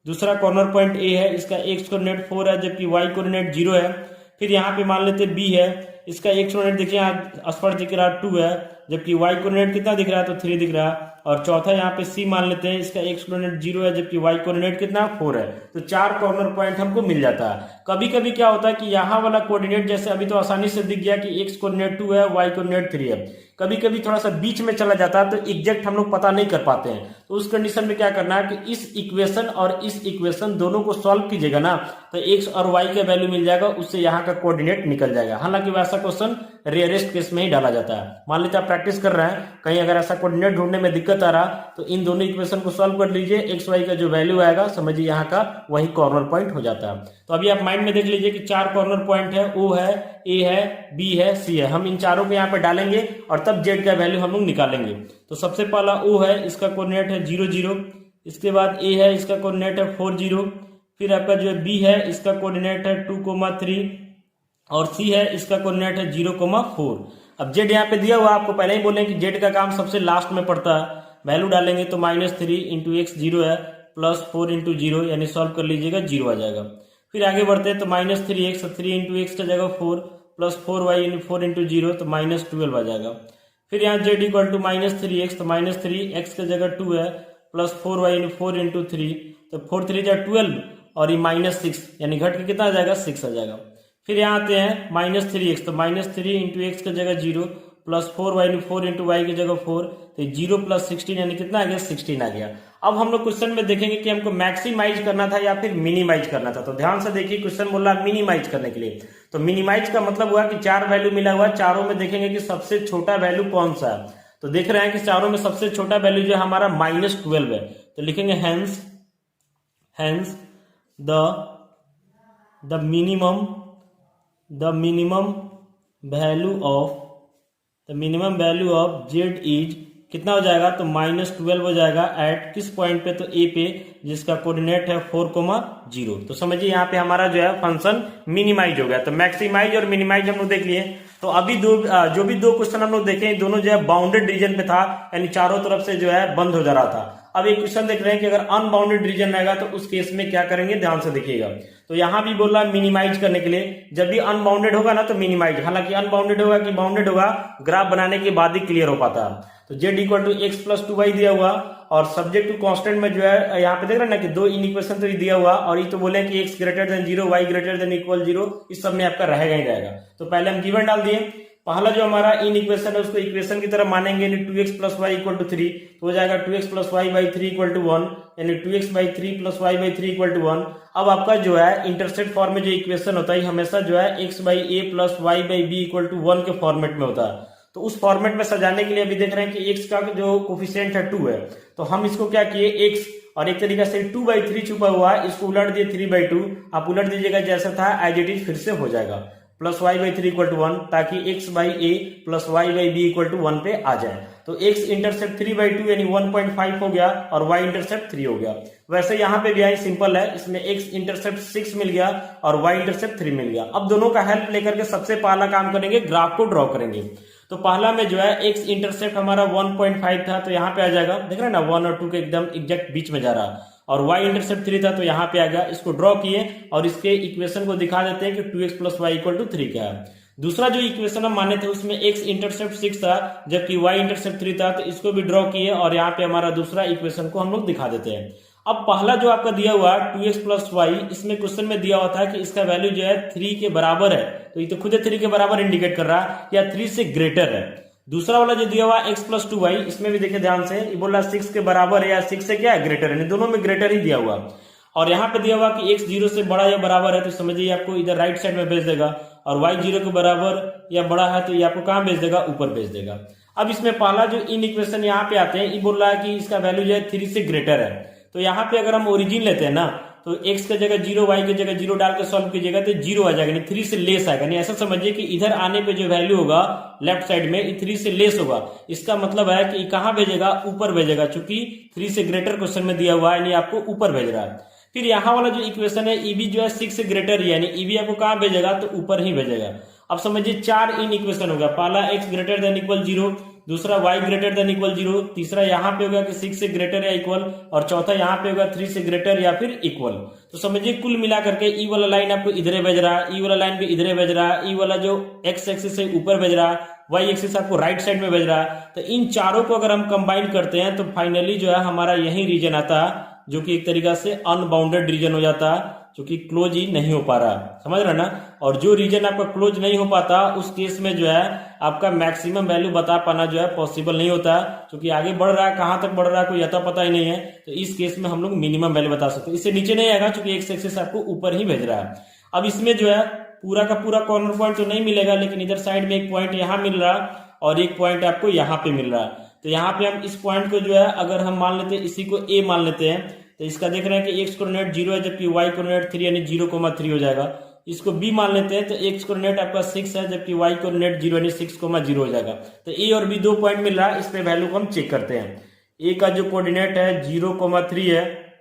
दूसरा कॉर्नर पॉइंट ए है, इसका x कोऑर्डिनेट 4 है जबकि y कोऑर्डिनेट 0 है। फिर यहाँ पे मान लेते b है, इसका x कोऑर्डिनेट देखिए यहाँ स्पष्ट दिख रहा है 2 है, जबकि y कोऑर्डिनेट कितना दिख रहा है तो 3 दिख रहा है। और चौथा यहाँ पे c मान लेते हैं, इसका x कोऑर्डिनेट 0 है जबकि y कोऑर्डिनेट कितना 4 है। तो 4 कॉर्नर पॉइंट हमको मिल जाता है। कभी कभी क्या होता है कि यहाँ वाला कोऑर्डिनेट, जैसे अभी तो आसानी से दिख गया कि x कोऑर्डिनेट 2 है, y कोऑर्डिनेट 3 है, कभी कभी थोड़ा सा बीच में चला जाता है तो एग्जैक्ट हम लोग पता नहीं कर पाते हैं। तो उस कंडीशन में क्या करना है कि इस इक्वेशन और इस इक्वेशन दोनों को सॉल्व कीजिएगा ना, तो x और y का वैल्यू मिल जाएगा, उससे यहाँ का कोऑर्डिनेट निकल जाएगा। हालांकि वैसा क्वेश्चन रेयरेस्ट केस में ही डाला जाता है। मान लीजिए आप प्रैक्टिस कर रहे हैं, कहीं अगर ऐसा कोऑर्डिनेट ढूंढने में दिक्कत आ रहा तो इन दोनों इक्वेशन को सॉल्व कर लीजिए, एक्स वाई का जो वैल्यू आएगा समझिए यहाँ का वही कॉर्नर पॉइंट हो जाता है। तो अभी आप माइंड में देख लीजिए कि 4 कॉर्नर पॉइंट है, ओ है, ए है, बी है, सी है। हम इन चारों को यहाँ पे डालेंगे और तब जेड का वैल्यू हम लोग निकालेंगे। तो सबसे पहला ओ है, इसका कोऑर्डिनेट है 0 0, इसके बाद ए है, इसका कोऑर्डिनेट है 4 0, फिर आपका जो है बी है, इसका कोऑर्डिनेट है 2,3 और सी है, इसका कोऑर्डिनेट है 0,4। अब जेड यहाँ पे दिया हुआ, आपको पहले ही बोले कि जेड का काम सबसे लास्ट में पड़ता है। वैल्यू डालेंगे तो -3 × x 0 है, +4 × 0, यानी सॉल्व कर लीजिएगा 0 आ जाएगा। फिर आगे बढ़ते हैं तो -3x, 3 × x का जगह 4, +4y 4 × 0 तो -12 आ जाएगा। फिर यहाँ z = -3x, तो -3x का जगह 2 है, +4y 4 × 3 तो 4 3 जा 12 और ये -6, यानी घट के कितना आ जाएगा 6 आ जाएगा। फिर यहाँ आते हैं -3x, तो -3 × x का जगह 0, +4y 4 × y की जगह 4, तो 0 + 16 यानी कितना आ गया 16 आ गया। अब हम लोग क्वेश्चन में देखेंगे कि हमको मैक्सिमाइज करना था या फिर मिनिमाइज करना था। तो ध्यान से देखिए, क्वेश्चन बोल रहा है मिनिमाइज करने के लिए। तो मिनिमाइज का मतलब हुआ कि 4 वैल्यू मिला हुआ, चारों में देखेंगे कि सबसे छोटा वैल्यू कौन सा है। तो देख रहे हैं कि चारों में सबसे छोटा वैल्यू जो है हमारा -12 है, तो लिखेंगे hence the minimum value of Z is कितना हो जाएगा तो -12 हो जाएगा। एट किस पॉइंट पे, तो ए पे, जिसका कोऑर्डिनेट है 4,0। तो समझिए यहाँ पे हमारा जो है फंक्शन मिनिमाइज हो गया। तो मैक्सिमाइज और मिनिमाइज हम लोग देख लिए। तो अभी जो भी 2 क्वेश्चन हम लोग देखे, दोनों जो है बाउंडेड रीजन पे था, यानी चारों तरफ से जो है बंद हो जा रहा था। अब एक क्वेश्चन देख रहे हैं कि अगर अनबाउंडेड रीजन रहेगा तो उस केस में क्या करेंगे, ध्यान से देखिएगा। तो यहां भी बोल रहा है मिनिमाइज करने के लिए, जब भी अनबाउंडेड होगा ना तो मिनिमाइज, हालांकि अनबाउंडेड होगा कि बाउंडेड होगा ग्राफ बनाने के बाद ही क्लियर हो पाता है। तो z = x + 2y दिया हुआ और सब्जेक्ट टू कांस्टेंट में जो है यहाँ पे देख रहे हैं ना कि 2 इन इक्वेशन तो दिया हुआ, और ये तो बोले कि x > 0, y > 0, इस सब में आपका रहेगा ही रहेगा। तो पहले हम गिवन डाल दिए पहला जो हमारा इन इक्वेशन है उसको इक्वेशन की तरह मानेंगे, यानी 2x plus Y equal to 3, तो हो जाएगा 2x plus Y by 3 equal to 1, यानी 2x by 3 plus Y by 3 equal to 1। अब आपका जो है इंटरसेप्ट फॉर्म में जो इक्वेशन होता है हमेशा जो है x by A plus Y by B equal to 1 के फॉर्मेट में होता है। तो उस फॉर्मेट में सजाने के लिए अभी देख रहे हैं कि x का जो कोफिशिएंट है 2 है, तो हम इसको क्या किए x और एक तरीका से 2/3 छुपा हुआ है, इसको उलट दिए 3/2। आप उलट दीजिएगा जैसा था एज इट इज फिर से हो जाएगा plus Y by 3 equal to 1, ताकि x by A plus Y by B equal to 1 पे आ जाए। तो x इंटरसेप्ट 3/2 यानी 1.5 हो गया और y इंटरसेप्ट 3 हो गया। वैसे यहाँ पे भी आई सिंपल है, इसमें x इंटरसेप्ट 6 मिल गया और y इंटरसेप्ट 3 मिल गया। अब दोनों का हेल्प लेकर के सबसे पहला काम करेंगे, ग्राफ को ड्रॉ करेंगे। तो पहला में जो है x इंटरसेप्ट हमारा 1.5 था, तो यहाँ पे आ जाएगा, देख रहे हैं ना 1 और 2 के एकदम एग्जैक्ट बीच में जा रहा है, और y इंटरसेप्ट 3 था तो यहाँ पे आ गया। इसको ड्रॉ किए और इसके इक्वेशन को दिखा देते हैं कि 2x plus Y equal to 3 क्या है। दूसरा जो इक्वेशन हम माने थे उसमें x इंटरसेप्ट 6 था जबकि y इंटरसेप्ट 3 था, तो इसको भी ड्रॉ किए और यहाँ पे हमारा दूसरा इक्वेशन को हम लोग दिखा देते हैं। अब पहला जो आपका दिया हुआ 2x प्लस वाई, इसमें क्वेश्चन में दिया हुआ था कि इसका वैल्यू जो है 3 के बराबर है, तो ये तो खुद 3 के बराबर इंडिकेट कर रहा है या 3 से ग्रेटर है। दूसरा वाला जो दिया हुआ x प्लस 2y, इसमें भी देखिए ध्यान से, ये बोला 6 के बराबर है या 6 से क्या है ग्रेटर है, दोनों में ग्रेटर ही दिया हुआ। और यहाँ पे दिया हुआ कि x 0 से बड़ा या बराबर है, तो समझिए आपको इधर राइट साइड में भेज देगा, और y 0 के बराबर या बड़ा है तो ये आपको कहाँ भेज देगा, ऊपर भेज देगा। अब इसमें पहला जो इन इक्वेशन यहाँ पे आते हैं, ये बोल रहा है कि इसका वैल्यू जो है 3 से ग्रेटर है। तो यहाँ पे अगर हम ओरिजिन लेते हैं ना, तो x की जगह 0 y की जगह 0 डाल के सॉल्व कीजिएगा तो 0 आ जाएगा, नहीं 3 से लेस आएगा। नहीं ऐसा समझिए कि इधर आने पे जो वैल्यू होगा लेफ्ट साइड में, ये 3 से लेस होगा। इसका मतलब है कि कहाँ भेजेगा, ऊपर भेजेगा, चूंकि 3 से ग्रेटर क्वेश्चन में दिया हुआ है, यानी आपको ऊपर भेज रहा है। फिर यहाँ वाला जो इक्वेशन है ई बी जो है 6 से ग्रेटर ही, यानी ई बी आपको कहाँ भेजेगा, तो ऊपर ही भेजेगा। अब समझिए 4 इन इक्वेशन होगा, पहला x ग्रेटर देन इक्वल 0, दूसरा y ग्रेटर देन इक्वल 0, तीसरा यहाँ पे होगा कि 6 से ग्रेटर या इक्वल, और चौथा यहाँ पे होगा 3 से ग्रेटर या फिर इक्वल। तो समझिए कुल मिला करके ई वाला लाइन आपको इधरे भेज रहा है, ई वाला लाइन भी इधरे भेज रहा है, ई वाला जो x एक्सिस से ऊपर भेज रहा है, y एक्सिस आपको राइट साइड में भेज रहा है। तो इन चारों को अगर हम कंबाइन करते हैं तो फाइनली जो है हमारा यही रीजन आता है, जो कि एक तरीका से अनबाउंडेड रीजन हो जाता है, जो कि क्लोज ही नहीं हो पा रहा, समझ रहे ना। और जो रीजन आपका क्लोज नहीं हो पाता, उस केस में जो है आपका मैक्सिमम वैल्यू बता पाना जो है पॉसिबल नहीं होता, क्योंकि आगे बढ़ रहा है, कहां तक बढ़ रहा है कोई अता पता ही नहीं है। तो इस केस में हम लोग मिनिमम वैल्यू बता सकते हैं, इससे नीचे नहीं आएगा क्योंकि एक्स एक्सिस आपको ऊपर ही भेज रहा है। अब इसमें जो है पूरा का पूरा कॉर्नर पॉइंट तो नहीं मिलेगा, लेकिन इधर साइड में एक पॉइंट यहाँ मिल रहा है और एक पॉइंट आपको यहाँ पे मिल रहा है। तो यहाँ पे हम इस पॉइंट को जो है अगर हम मान लेते हैं, इसी को ए मान लेते हैं, तो इसका देख रहे हैं कि x कोऑर्डिनेट 0 है जबकि y कोऑर्डिनेट 3 यानी 0,3 हो जाएगा। इसको b मान लेते हैं तो x कोऑर्डिनेट आपका 6 है जबकि y कोऑर्डिनेट 0 यानी 6,0 हो जाएगा। तो a और b दो पॉइंट मिल रहा है, इस पे वैल्यू को हम चेक करते हैं। a का जो कोऑर्डिनेट है 0,3 है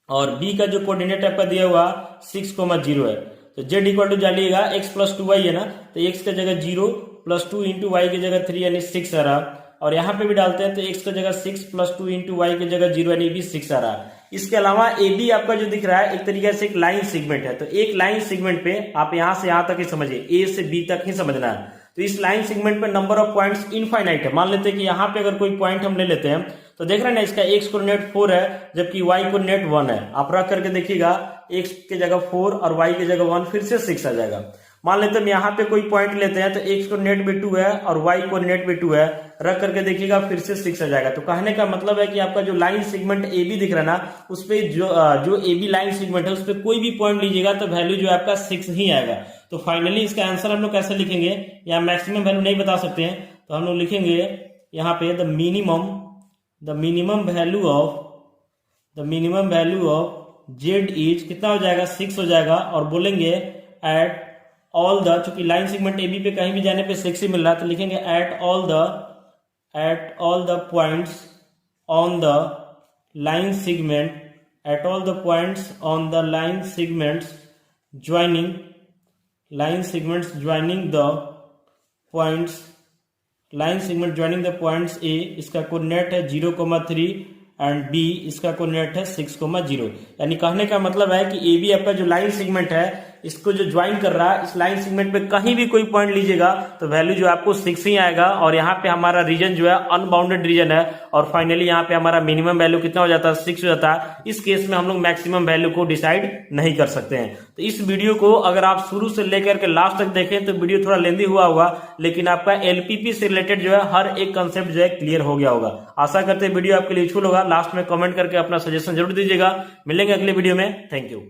और b का जो कोऑर्डिनेट आपका दिया हुआ 6,0 है। तो z इक्वल टू डालिएगा x प्लस 2y है ना, तो x की जगह 0 प्लस 2 इंटू वाई की जगह 3 यानी 6 आ रहा, और यहाँ पे भी डालते हैं तो x की जगह 6 प्लस 2 इंटू वाई की जगह 0 यानी भी 6 आ रहा। इसके अलावा ए बी आपका जो दिख रहा है एक तरीके से एक लाइन सेगमेंट है, तो एक लाइन सेगमेंट पे आप यहां से यहां तक ही समझिए, ए से बी तक ही समझना है। तो इस लाइन सेगमेंट पे नंबर ऑफ पॉइंट्स इनफाइनाइट है। मान लेते हैं कि यहाँ पे अगर कोई पॉइंट हम ले लेते हैं, तो देख रहे हैं ना इसका x कोऑर्डिनेट 4 है जबकि y कोऑर्डिनेट 1 है। आप रख करके देखिएगा x की जगह 4 और y की जगह 1 फिर से 6 आ जाएगा। मान लेते हैं यहाँ पे कोई पॉइंट लेते हैं तो x कोऑर्डिनेट भी 2 है और y कोऑर्डिनेट भी 2 है, रख करके देखिएगा फिर से 6 आ जाएगा। तो कहने का मतलब है कि आपका जो लाइन सेगमेंट ए बी दिख रहा है ना, उस पे जो ए बी लाइन सेगमेंट है उस पे कोई भी पॉइंट लीजिएगा तो वैल्यू जो है आपका 6 ही आएगा। तो फाइनली इसका आंसर हम लोग कैसे लिखेंगे, या मैक्सिमम वैल्यू नहीं बता सकते हैं तो हम लोग लिखेंगे यहाँ पे the minimum value of Z is कितना हो जाएगा, 6 हो जाएगा। और बोलेंगे एट ऑल द, चूंकि लाइन सेगमेंट ए बी पे कहीं भी जाने पे 6 ही मिल रहा है, तो लिखेंगे at all the points on the line segments joining the points A, इसका कोऑर्डिनेट है 0,3 एंड बी इसका कोऑर्डिनेट है 6,0। यानी कहने का मतलब है कि ए बी आपका जो लाइन सेगमेंट है इसको जो ज्वाइन कर रहा है इस लाइन सेगमेंट पे कहीं भी कोई पॉइंट लीजिएगा तो वैल्यू जो आपको 6 ही आएगा, और यहाँ पे हमारा रीजन जो है अनबाउंडेड रीजन है, और फाइनली यहाँ पे हमारा मिनिमम वैल्यू कितना हो जाता है, 6 हो जाता है। इस केस में हम लोग मैक्सिमम वैल्यू को डिसाइड नहीं कर सकते हैं। तो इस वीडियो को अगर आप शुरू से लेकर के लास्ट तक देखें तो वीडियो थोड़ा लेंदी हुआ होगा, लेकिन आपका एलपीपी से रिलेटेड जो है हर एक कंसेप्ट जो है क्लियर हो गया होगा। आशा करते हैं वीडियो आपके लिए यूजफुल होगा। लास्ट में कमेंट करके अपना सजेशन जरूर दीजिएगा। मिलेंगे अगले वीडियो में। Thank you.